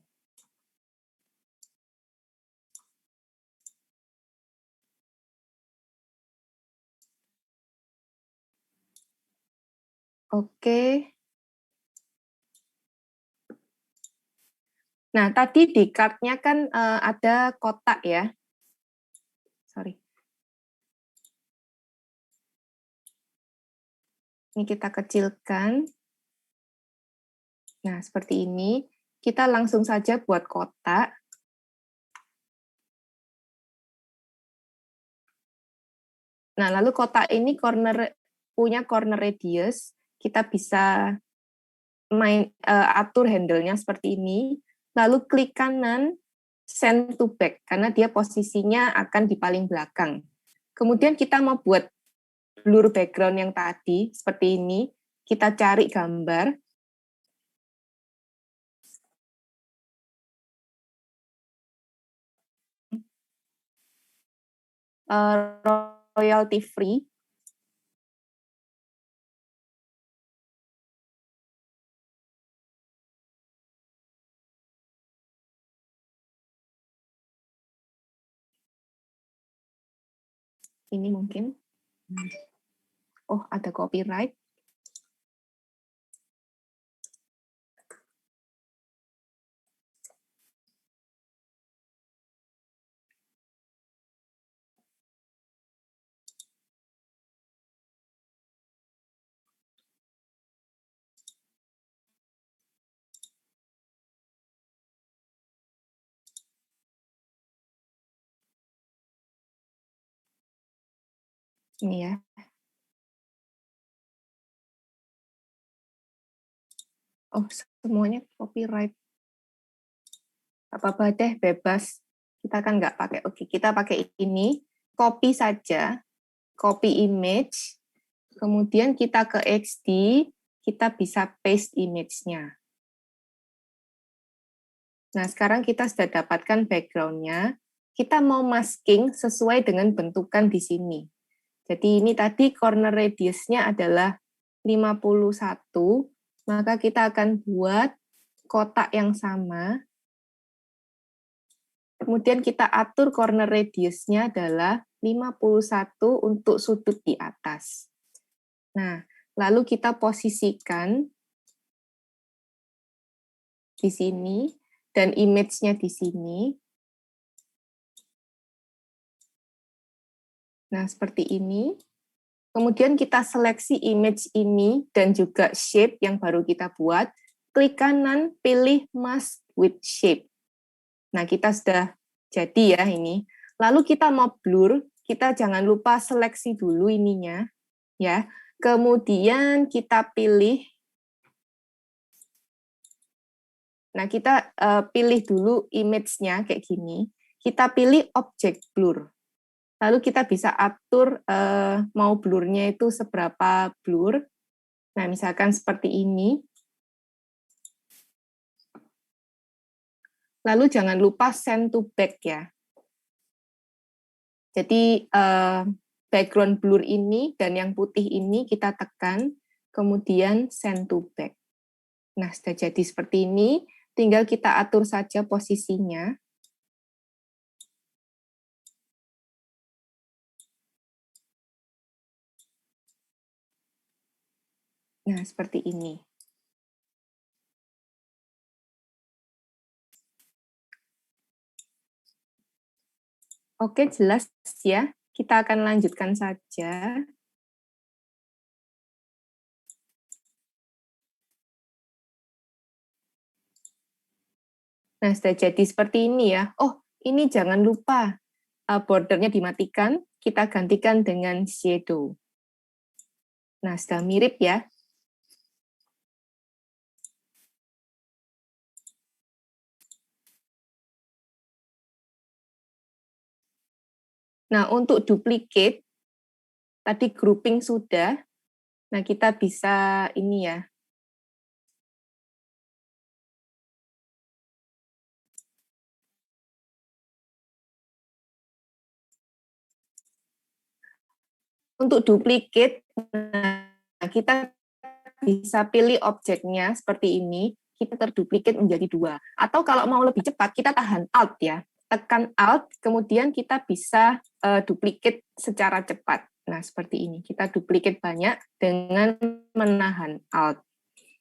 Oke. Nah, tadi di card-nya kan ada kotak ya. Sorry. Ini kita kecilkan. Nah, seperti ini. Kita langsung saja buat kotak. Nah, lalu kotak ini punya corner radius. Kita bisa atur handle-nya seperti ini. Lalu klik kanan, send to back, karena dia posisinya akan di paling belakang. Kemudian kita mau buat blur background yang tadi, seperti ini. Kita cari gambar. Royalty free. Ini mungkin. Oh, ada copyright. Ini ya. Oh, semuanya copyright. Apa-apa deh, bebas. Kita kan nggak pakai. Oke, kita pakai ini. Copy saja. Copy image. Kemudian kita ke XD, kita bisa paste image-nya. Nah, sekarang kita sudah dapatkan background-nya. Kita mau masking sesuai dengan bentukan di sini. Jadi ini tadi corner radius-nya adalah 51, maka kita akan buat kotak yang sama. Kemudian kita atur corner radius-nya adalah 51 untuk sudut di atas. Nah, lalu kita posisikan di sini, dan image-nya di sini. Nah, seperti ini. Kemudian kita seleksi image ini dan juga shape yang baru kita buat. Klik kanan, pilih mask with shape. Nah, kita sudah jadi ya ini. Lalu kita mau blur, kita jangan lupa seleksi dulu ininya. Ya. Kemudian kita pilih. Nah, kita pilih dulu image-nya kayak gini. Kita pilih object blur. Lalu kita bisa atur mau blurnya itu seberapa blur. Nah, misalkan seperti ini. Lalu jangan lupa send to back ya. Jadi background blur ini dan yang putih ini kita tekan, kemudian send to back. Nah, sudah jadi seperti ini. Tinggal kita atur saja posisinya. Nah, seperti ini. Oke, jelas ya. Kita akan lanjutkan saja. Nah, sudah jadi seperti ini ya. Oh, ini jangan lupa bordernya dimatikan, kita gantikan dengan shadow. Nah, sudah mirip ya. Nah, untuk duplicate, tadi grouping sudah. Nah, kita bisa ini ya. Untuk duplicate, nah, kita bisa pilih objeknya seperti ini, kita terduplikat menjadi 2. Atau kalau mau lebih cepat, kita tahan Alt ya. Tekan Alt, kemudian kita bisa duplicate secara cepat. Nah, seperti ini. Kita duplicate banyak dengan menahan Alt.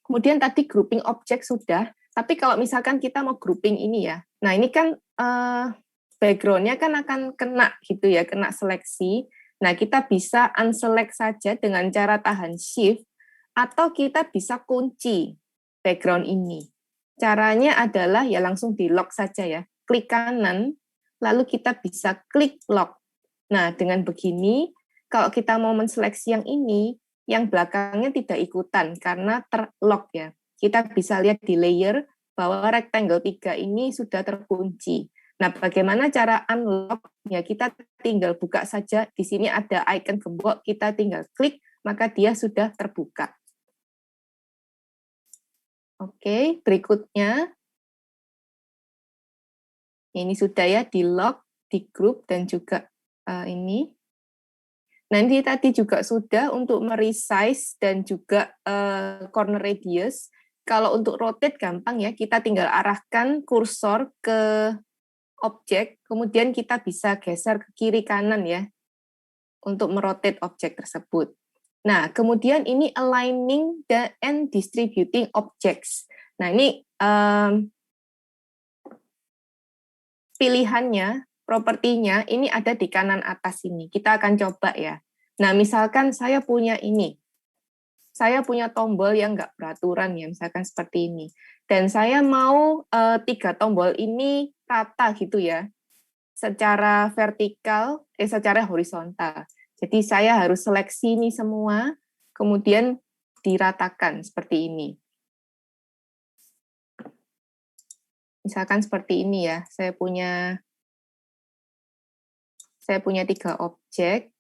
Kemudian tadi grouping objek sudah, tapi kalau misalkan kita mau grouping ini ya, nah ini kan background-nya kan akan kena gitu ya, kena seleksi. Nah, kita bisa unselect saja dengan cara tahan Shift, atau kita bisa kunci background ini. Caranya adalah ya langsung di lock saja ya. Klik kanan, lalu kita bisa klik lock. Nah, dengan begini, kalau kita mau menseleksi yang ini, yang belakangnya tidak ikutan karena terlock ya. Kita bisa lihat di layer bahwa rectangle 3 ini sudah terkunci. Nah, bagaimana cara unlock? Ya, kita tinggal buka saja. Di sini ada icon gembok, kita tinggal klik, maka dia sudah terbuka. Oke, berikutnya. Ini sudah ya, di lock, di group, dan juga ini. Nah, ini tadi juga sudah untuk meresize dan juga corner radius. Kalau untuk rotate gampang ya, kita tinggal arahkan kursor ke objek, kemudian kita bisa geser ke kiri kanan ya, untuk merotate objek tersebut. Nah, kemudian ini aligning and distributing objects. Nah, ini pilihannya, propertinya, ini ada di kanan atas ini. Kita akan coba ya. Nah, misalkan saya punya ini. Saya punya tombol yang nggak beraturan ya, misalkan seperti ini. Dan saya mau 3 tombol ini rata gitu ya, secara vertikal, secara horizontal. Jadi saya harus seleksi ini semua, kemudian diratakan seperti ini. Misalkan seperti ini ya, saya punya 3 objek.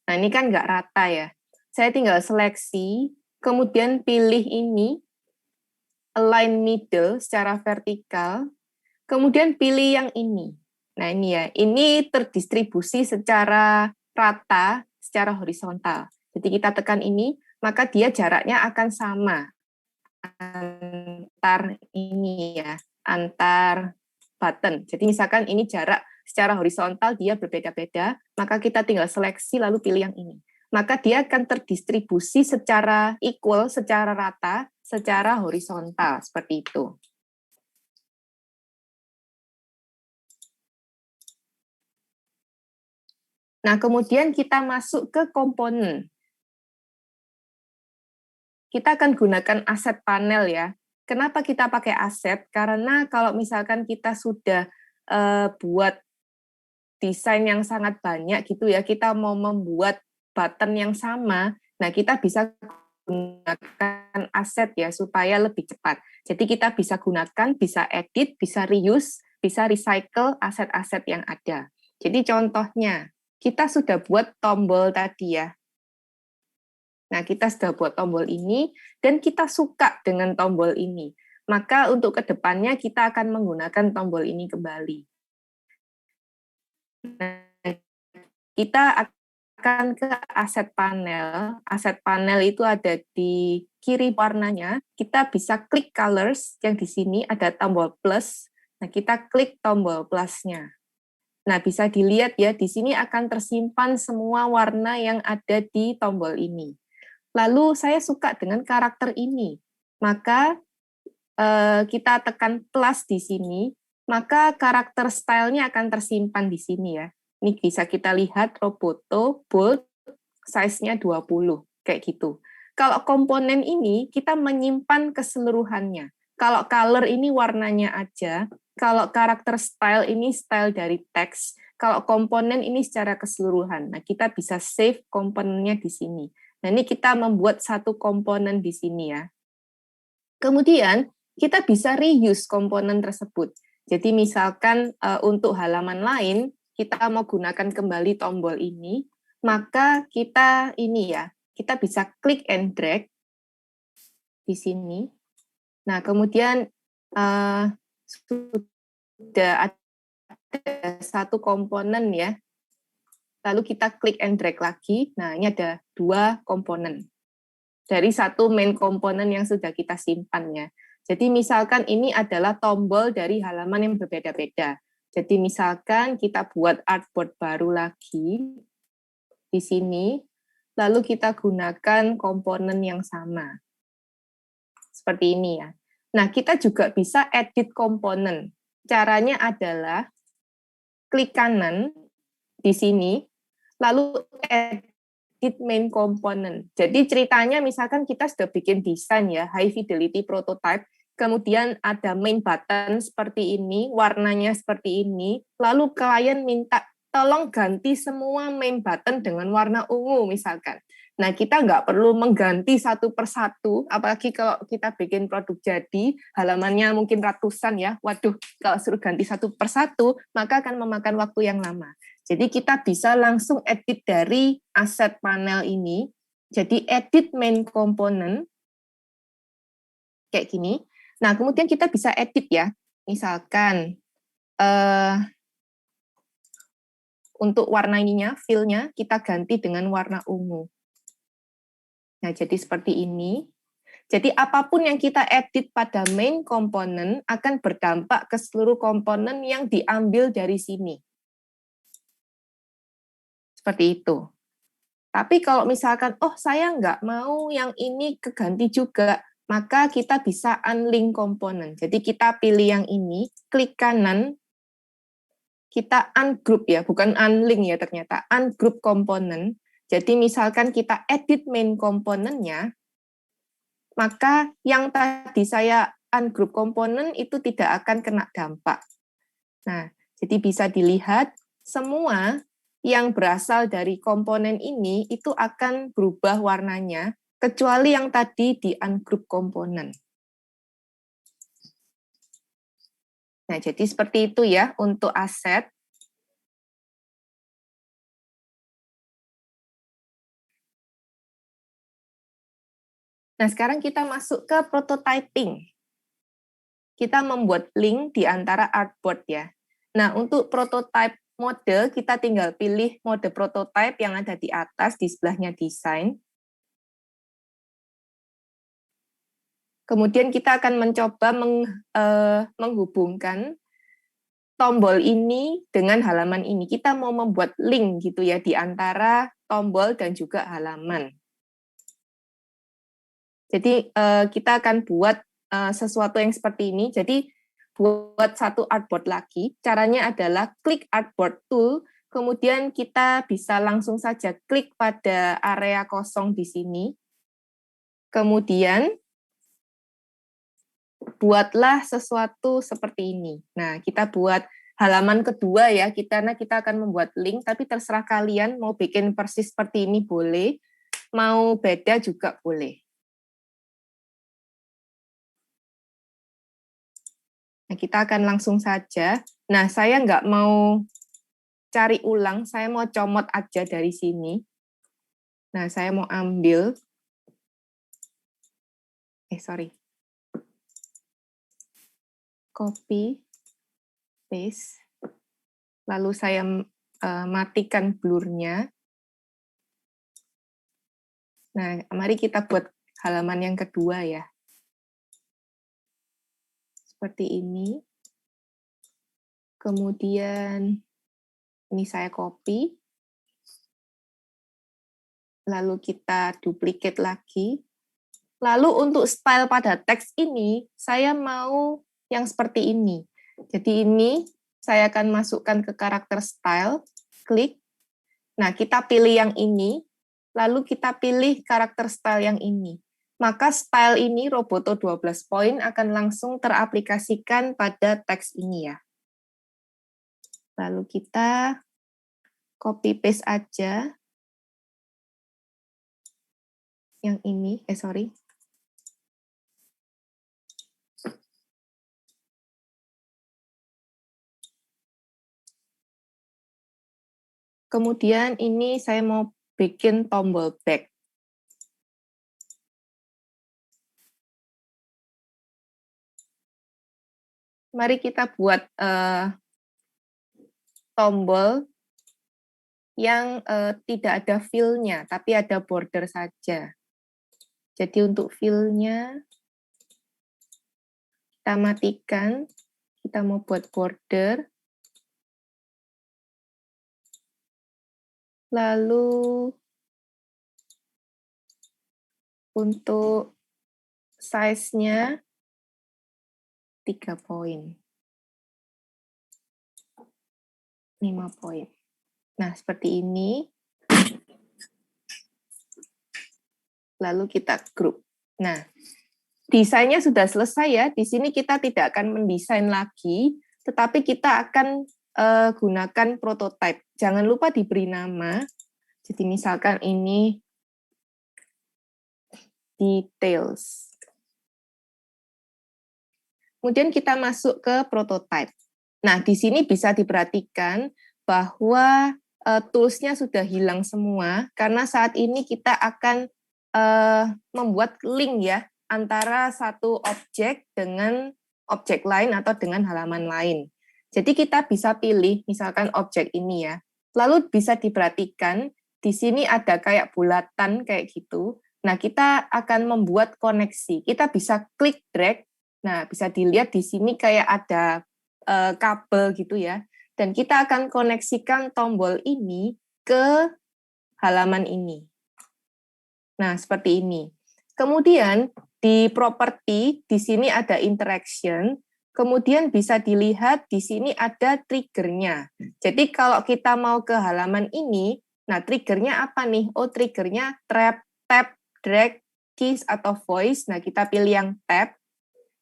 Nah, ini kan nggak rata ya. Saya tinggal seleksi, kemudian pilih ini, align middle secara vertikal, kemudian pilih yang ini. Nah, ini ya, ini terdistribusi secara rata, secara horizontal. Jadi kita tekan ini, maka dia jaraknya akan sama antar ini ya, antar button. Jadi misalkan ini jarak secara horizontal dia berbeda-beda, maka kita tinggal seleksi lalu pilih yang ini. Maka dia akan terdistribusi secara equal, secara rata, secara horizontal, seperti itu. Nah, kemudian kita masuk ke komponen. Kita akan gunakan aset panel ya. Kenapa kita pakai aset? Karena kalau misalkan kita sudah buat desain yang sangat banyak gitu ya, kita mau membuat button yang sama, nah kita bisa gunakan aset ya supaya lebih cepat. Jadi kita bisa gunakan, bisa edit, bisa reuse, bisa recycle aset-aset yang ada. Jadi contohnya, kita sudah buat tombol tadi ya. Nah, kita sudah buat tombol ini, dan kita suka dengan tombol ini. Maka untuk kedepannya kita akan menggunakan tombol ini kembali. Nah, kita akan ke aset panel. Aset panel itu ada di kiri warnanya. Kita bisa klik colors, yang di sini ada tombol plus. Nah, kita klik tombol plusnya. Nah, bisa dilihat ya, di sini akan tersimpan semua warna yang ada di tombol ini. lalu saya suka dengan karakter ini, maka kita tekan plus di sini, maka karakter stylenya akan tersimpan di sini ya. Ini bisa kita lihat Roboto, bold, size-nya 20, kayak gitu. Kalau komponen ini, kita menyimpan keseluruhannya. Kalau color ini warnanya aja, kalau karakter style ini style dari teks, kalau komponen ini secara keseluruhan. Nah, kita bisa save komponennya di sini. Nah, ini kita membuat satu komponen di sini ya. Kemudian, kita bisa reuse komponen tersebut. Jadi misalkan untuk halaman lain, kita mau gunakan kembali tombol ini, maka kita ini ya, kita bisa klik and drag di sini. Nah, kemudian sudah ada satu komponen ya, lalu kita klik and drag lagi. Nah, ini ada 2 komponen dari satu main komponen yang sudah kita simpan ya. Jadi misalkan ini adalah tombol dari halaman yang berbeda-beda. Jadi misalkan kita buat artboard baru lagi di sini, lalu kita gunakan komponen yang sama. Seperti ini ya. Nah, kita juga bisa edit komponen. Caranya adalah klik kanan di sini, lalu edit main component. Jadi ceritanya misalkan kita sudah bikin desain ya, high fidelity prototype, kemudian ada main button seperti ini, warnanya seperti ini, lalu klien minta tolong ganti semua main button dengan warna ungu misalkan. Nah, kita nggak perlu mengganti satu persatu, apalagi kalau kita bikin produk jadi, halamannya mungkin ratusan ya, waduh, kalau suruh ganti satu persatu, maka akan memakan waktu yang lama. Jadi kita bisa langsung edit dari aset panel ini, jadi edit main component, kayak gini. Nah, kemudian kita bisa edit ya, misalkan untuk warna ininya, fill-nya, kita ganti dengan warna ungu. Nah, jadi seperti ini. Jadi apapun yang kita edit pada main component akan berdampak ke seluruh komponen yang diambil dari sini. Seperti itu. Tapi kalau misalkan, oh saya nggak mau yang ini keganti juga, maka kita bisa unlink komponen. Jadi kita pilih yang ini, klik kanan, kita ungroup ya, bukan unlink ya ternyata, ungroup komponen. Jadi misalkan kita edit main komponennya, maka yang tadi saya ungroup komponen itu tidak akan kena dampak. Nah, jadi bisa dilihat semua yang berasal dari komponen ini itu akan berubah warnanya, kecuali yang tadi di ungroup komponen. Nah, jadi seperti itu ya untuk aset. Nah, sekarang kita masuk ke prototyping. Kita membuat link di antara artboard ya. Nah, untuk prototype mode, kita tinggal pilih mode prototype yang ada di atas, di sebelahnya desain. Kemudian kita akan mencoba menghubungkan tombol ini dengan halaman ini. Kita mau membuat link gitu ya di antara tombol dan juga halaman. Jadi kita akan buat sesuatu yang seperti ini. Jadi buat satu artboard lagi. Caranya adalah klik artboard tool, kemudian kita bisa langsung saja klik pada area kosong di sini. Kemudian buatlah sesuatu seperti ini. Nah, kita buat halaman kedua ya, karena kita akan membuat link, tapi terserah kalian mau bikin persis seperti ini boleh, mau beda juga boleh. Nah, kita akan langsung saja. Nah, saya nggak mau cari ulang, saya mau comot aja dari sini. Nah, saya mau ambil, copy, paste, lalu saya matikan blur-nya. Nah, mari kita buat halaman yang kedua ya. Seperti ini. Kemudian ini saya copy. Lalu kita duplicate lagi. Lalu untuk style pada teks ini, saya mau yang seperti ini. Jadi ini saya akan masukkan ke karakter style, klik. Nah, kita pilih yang ini, lalu kita pilih karakter style yang ini. Maka style ini, Roboto 12 poin, akan langsung teraplikasikan pada teks ini ya. Lalu kita copy paste aja. Yang ini, sorry. Kemudian ini saya mau bikin tombol back. Mari kita buat tombol yang tidak ada fill-nya, tapi ada border saja. Jadi untuk fill-nya, kita matikan. Kita mau buat border. Lalu untuk size-nya 3 poin. 5 poin. Nah, seperti ini. Lalu kita group. Nah, desainnya sudah selesai ya. Di sini kita tidak akan mendesain lagi, tetapi kita akan gunakan prototype. Jangan lupa diberi nama. Jadi misalkan ini details. Kemudian kita masuk ke prototype. Nah, di sini bisa diperhatikan bahwa tools-nya sudah hilang semua, karena saat ini kita akan membuat link ya, antara satu objek dengan objek lain atau dengan halaman lain. Jadi kita bisa pilih, misalkan objek ini ya, lalu bisa diperhatikan, di sini ada kayak bulatan kayak gitu. Nah, kita akan membuat koneksi. Kita bisa klik drag. Nah, bisa dilihat di sini kayak ada kabel gitu ya. Dan kita akan koneksikan tombol ini ke halaman ini. Nah, seperti ini. Kemudian di properti, di sini ada interaction. Kemudian bisa dilihat di sini ada triggernya. Jadi kalau kita mau ke halaman ini, nah triggernya apa nih? Oh, triggernya tap, drag, keys, atau voice. Nah, kita pilih yang tap.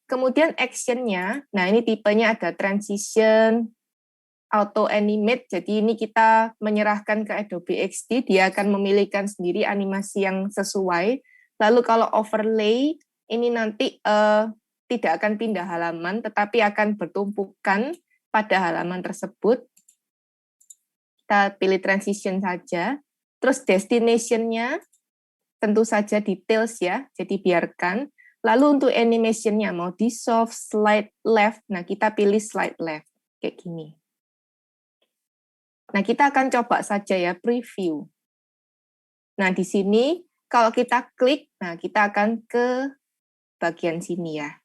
Kemudian action-nya, nah ini tipenya ada transition, auto animate, jadi ini kita menyerahkan ke Adobe XD, dia akan memilihkan sendiri animasi yang sesuai. Lalu kalau overlay, ini nanti tidak akan pindah halaman, tetapi akan bertumpukan pada halaman tersebut. Kita pilih transition saja. Terus destination-nya, tentu saja details ya, jadi biarkan. Lalu untuk animation-nya, mau di soft, slide left, nah kita pilih slide left, kayak gini. Nah, kita akan coba saja ya, preview. Nah, di sini, kalau kita klik, nah kita akan ke bagian sini ya.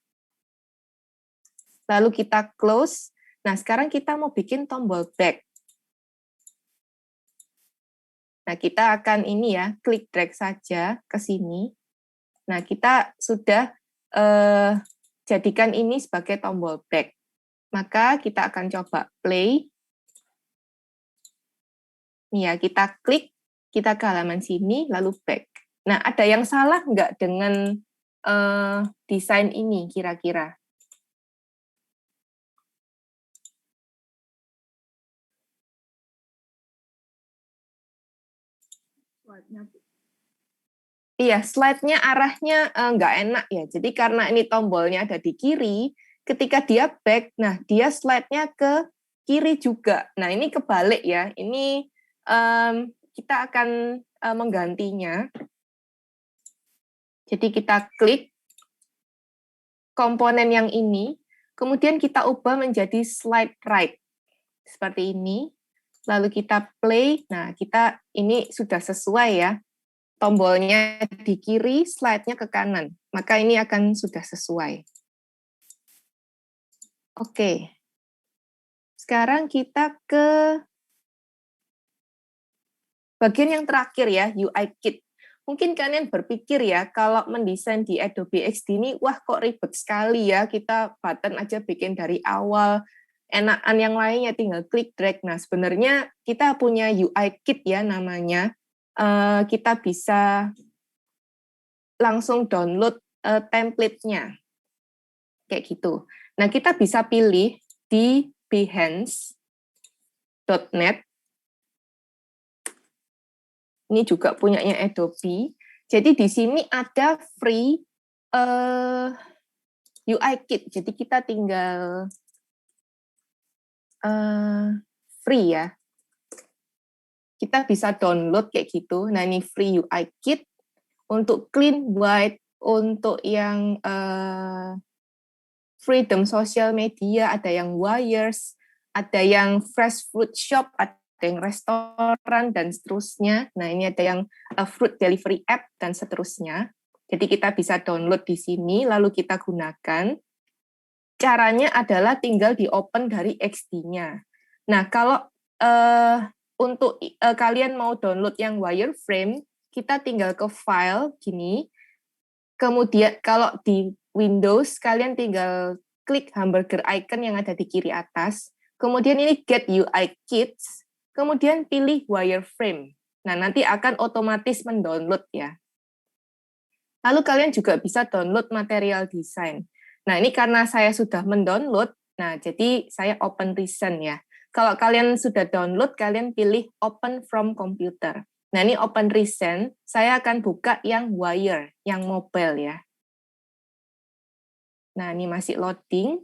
Lalu kita close. Nah, sekarang kita mau bikin tombol back. Nah, kita akan ini ya, klik drag saja ke sini. Nah, kita sudah jadikan ini sebagai tombol back. Maka kita akan coba play. Nih ya, kita klik, kita ke halaman sini, lalu back. Nah, ada yang salah nggak dengan desain ini kira-kira? Iya, slide-nya arahnya nggak enak ya. Jadi karena ini tombolnya ada di kiri, ketika dia back, nah dia slide-nya ke kiri juga. Nah ini kebalik ya. Ini kita akan menggantinya. Jadi kita klik komponen yang ini, kemudian kita ubah menjadi slide right. Seperti ini. Lalu kita play. Nah kita ini sudah sesuai ya. Tombolnya di kiri, slide-nya ke kanan. Maka ini akan sudah sesuai. Oke. Sekarang kita ke bagian yang terakhir ya, UI Kit. Mungkin kalian berpikir ya, kalau mendesain di Adobe XD ini, wah kok ribet sekali ya, kita button aja bikin dari awal, enakan yang lainnya tinggal klik drag. Nah, sebenarnya kita punya UI kit ya namanya, kita bisa langsung download template-nya, kayak gitu. Nah, kita bisa pilih di behance.net. Ini juga punyanya Adobe. Jadi di sini ada free UI kit. Jadi kita tinggal free ya. Kita bisa download kayak gitu. Nah ini free UI kit untuk clean white, untuk yang freedom social media, ada yang wires, ada yang fresh fruit shop, ada yang restoran, dan seterusnya. Nah, ini ada yang fruit delivery app, dan seterusnya. Jadi kita bisa download di sini, lalu kita gunakan. Caranya adalah tinggal di-open dari XD-nya. Nah, kalau untuk kalian mau download yang wireframe, kita tinggal ke file, gini. Kemudian kalau di Windows, kalian tinggal klik hamburger icon yang ada di kiri atas. Kemudian ini Get UI Kits, kemudian pilih wireframe. Nah, nanti akan otomatis mendownload ya. Lalu kalian juga bisa download material design. Nah, ini karena saya sudah mendownload, nah jadi saya open recent ya. Kalau kalian sudah download, kalian pilih open from computer. Nah, ini open recent, saya akan buka yang wire, yang mobile ya. Nah, ini masih loading.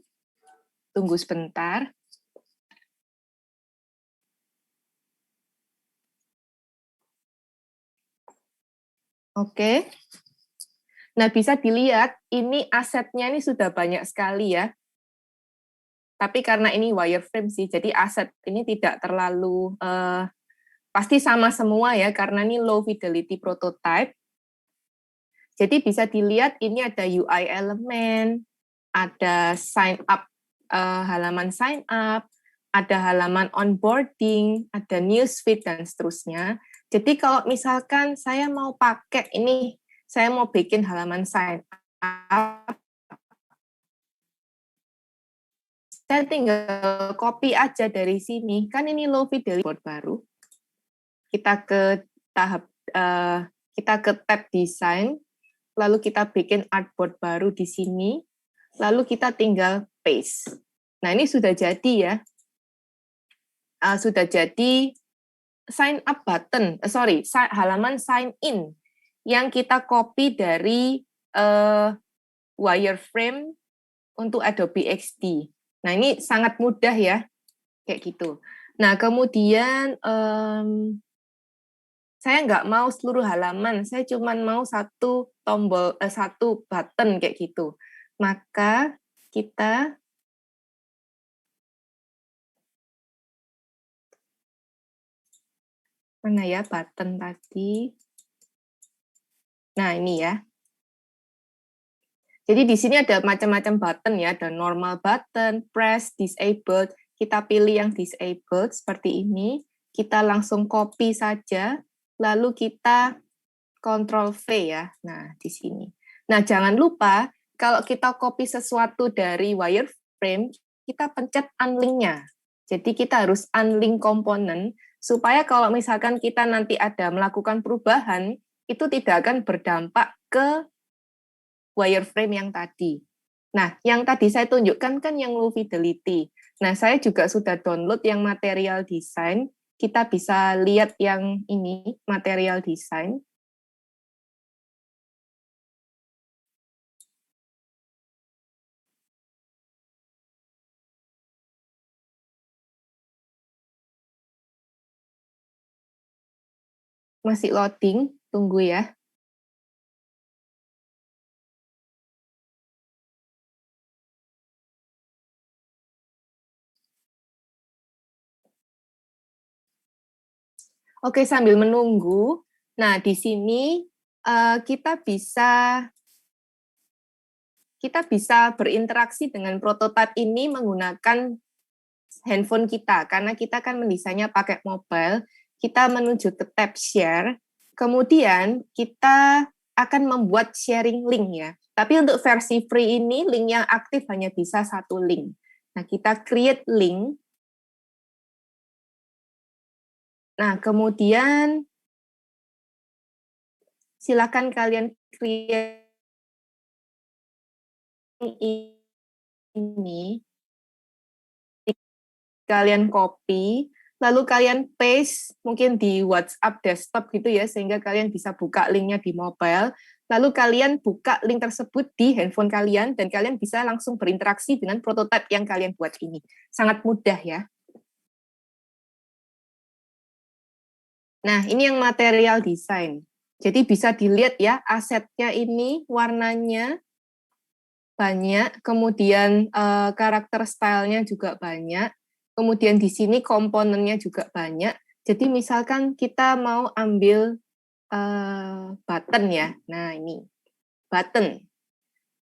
Tunggu sebentar. Oke. Nah, bisa dilihat ini asetnya ini sudah banyak sekali ya. Tapi karena ini wireframe sih, jadi aset ini tidak terlalu pasti sama semua ya, karena ini low fidelity prototype. Jadi bisa dilihat ini ada UI element, ada sign up, halaman sign up, ada halaman onboarding, ada newsfeed, dan seterusnya. Jadi kalau misalkan saya mau pakai ini, saya mau bikin halaman sign up, saya tinggal copy aja dari sini. Kan ini low fidelity board baru. Kita ke tahap, kita ke tab design, lalu kita bikin artboard baru di sini, lalu kita tinggal paste. Nah, ini sudah jadi ya. Sudah jadi sign up button, halaman sign in yang kita copy dari wireframe untuk Adobe XD. Nah, ini sangat mudah ya, kayak gitu. Nah, kemudian saya nggak mau seluruh halaman, saya cuma mau satu tombol, satu button kayak gitu. Maka kita mana ya button tadi? Nah, ini ya. Jadi di sini ada macam-macam button ya, ada normal button, press, disabled. Kita pilih yang disabled seperti ini. Kita langsung copy saja, lalu kita Ctrl V ya. Nah, di sini. Nah, jangan lupa kalau kita copy sesuatu dari wireframe, kita pencet unlink-nya. Jadi kita harus unlink komponen supaya kalau misalkan kita nanti ada melakukan perubahan, itu tidak akan berdampak ke wireframe yang tadi. Nah, yang tadi saya tunjukkan kan yang low fidelity. Nah, saya juga sudah download yang material design. Kita bisa lihat yang ini, material design. Masih loading, tunggu ya. Oke, sambil menunggu. Nah, di sini kita bisa berinteraksi dengan prototipe ini menggunakan handphone kita, karena kita kan mendesainnya pakai mobile. Kita menuju ke tab share, kemudian kita akan membuat sharing link ya. Tapi untuk versi free ini, link yang aktif hanya bisa satu link. Nah, kita create link. Nah, kemudian silakan kalian create ini. Kalian copy, lalu kalian paste mungkin di WhatsApp desktop gitu ya, sehingga kalian bisa buka linknya di mobile, lalu kalian buka link tersebut di handphone kalian, dan kalian bisa langsung berinteraksi dengan prototipe yang kalian buat ini. Sangat mudah ya. Nah, ini yang material design. Jadi bisa dilihat ya, asetnya ini warnanya banyak, kemudian karakter stylenya juga banyak, kemudian di sini komponennya juga banyak. Jadi misalkan kita mau ambil button ya, nah ini button.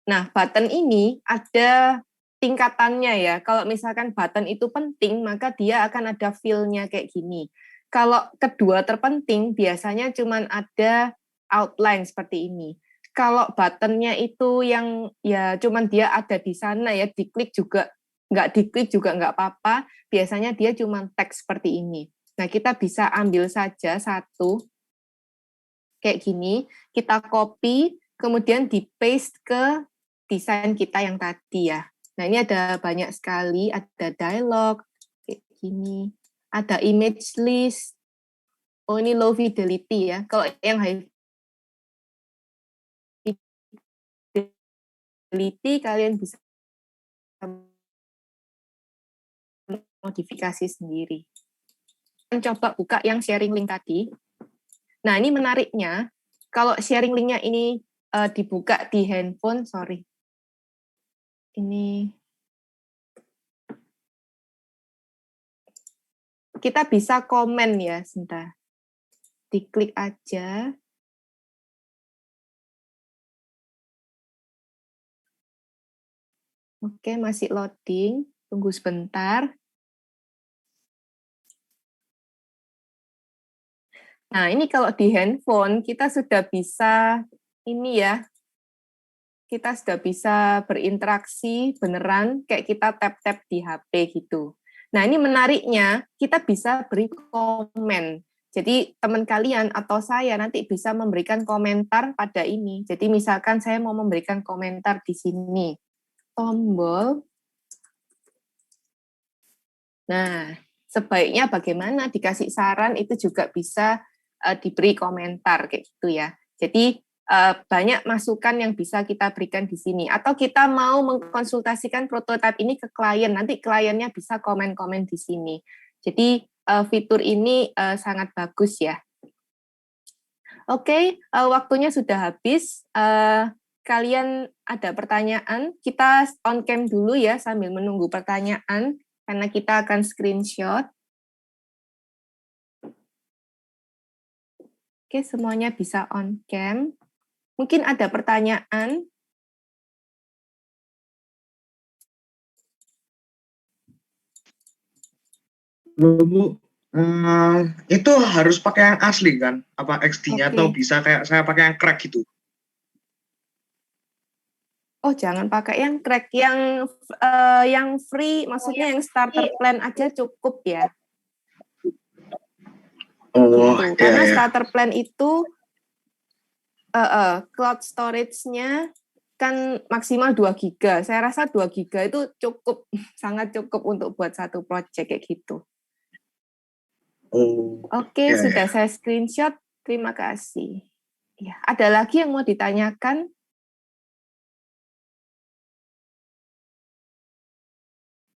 Nah button ini ada tingkatannya ya. Kalau misalkan button itu penting, maka dia akan ada feel-nya kayak gini. Kalau kedua terpenting, biasanya cuma ada outline seperti ini. Kalau buttonnya itu yang ya cuman dia ada di sana ya, diklik juga nggak apa-apa, biasanya dia cuma teks seperti ini. Nah, kita bisa ambil saja satu, kayak gini, kita copy, kemudian di-paste ke desain kita yang tadi ya. Nah, ini ada banyak sekali, ada dialog, kayak gini, ada image list, oh ini low fidelity ya, kalau yang high fidelity kalian bisa modifikasi sendiri. Coba buka yang sharing link tadi. Nah, ini menariknya, kalau sharing linknya ini dibuka di handphone, sorry. Ini kita bisa komen ya, sebentar. Diklik aja. Oke, masih loading. Tunggu sebentar. Nah, ini kalau di handphone, kita sudah bisa, ini ya, kita sudah bisa berinteraksi beneran, kayak kita tap-tap di HP gitu. Nah, ini menariknya, kita bisa beri komen. Jadi, teman kalian atau saya nanti bisa memberikan komentar pada ini. Jadi, misalkan saya mau memberikan komentar di sini. Tombol. Nah, sebaiknya bagaimana dikasih saran itu juga bisa diberi komentar kayak gitu ya. Jadi banyak masukan yang bisa kita berikan di sini. Atau kita mau mengkonsultasikan prototipe ini ke klien, nanti kliennya bisa komen-komen di sini. Jadi fitur ini sangat bagus ya. Oke, waktunya sudah habis. Kalian ada pertanyaan? Kita on cam dulu ya sambil menunggu pertanyaan, karena kita akan screenshot. Oke, semuanya bisa on cam. Mungkin ada pertanyaan? Loh, Bu, itu harus pakai yang asli kan? Apa XD-nya atau Oke. bisa kayak saya pakai yang crack gitu? Oh, jangan pakai yang crack, yang free, maksudnya yang starter plan aja cukup ya. Oh, Gitu. iya, Karena ya. starter plan itu cloud storage-nya kan maksimal 2 GB. Saya rasa 2 GB itu cukup, sangat cukup untuk buat satu project kayak gitu. Oh, Oke, iya, sudah ya. saya screenshot. Terima kasih. Ya, ada lagi yang mau ditanyakan?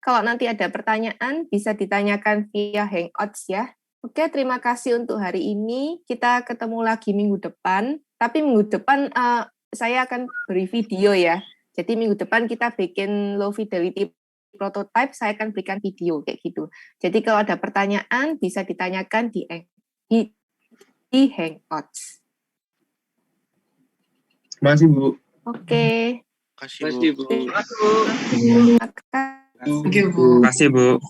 Kalau nanti ada pertanyaan, bisa ditanyakan via Hangouts ya. Oke, terima kasih untuk hari ini. Kita ketemu lagi minggu depan. Tapi minggu depan saya akan beri video ya. Jadi minggu depan kita bikin low fidelity prototype, saya akan berikan video kayak gitu. Jadi kalau ada pertanyaan, bisa ditanyakan di Hangouts. Terima kasih, Bu. Oke. Kasih, Bu. Terima kasih. Terima kasih, Bu.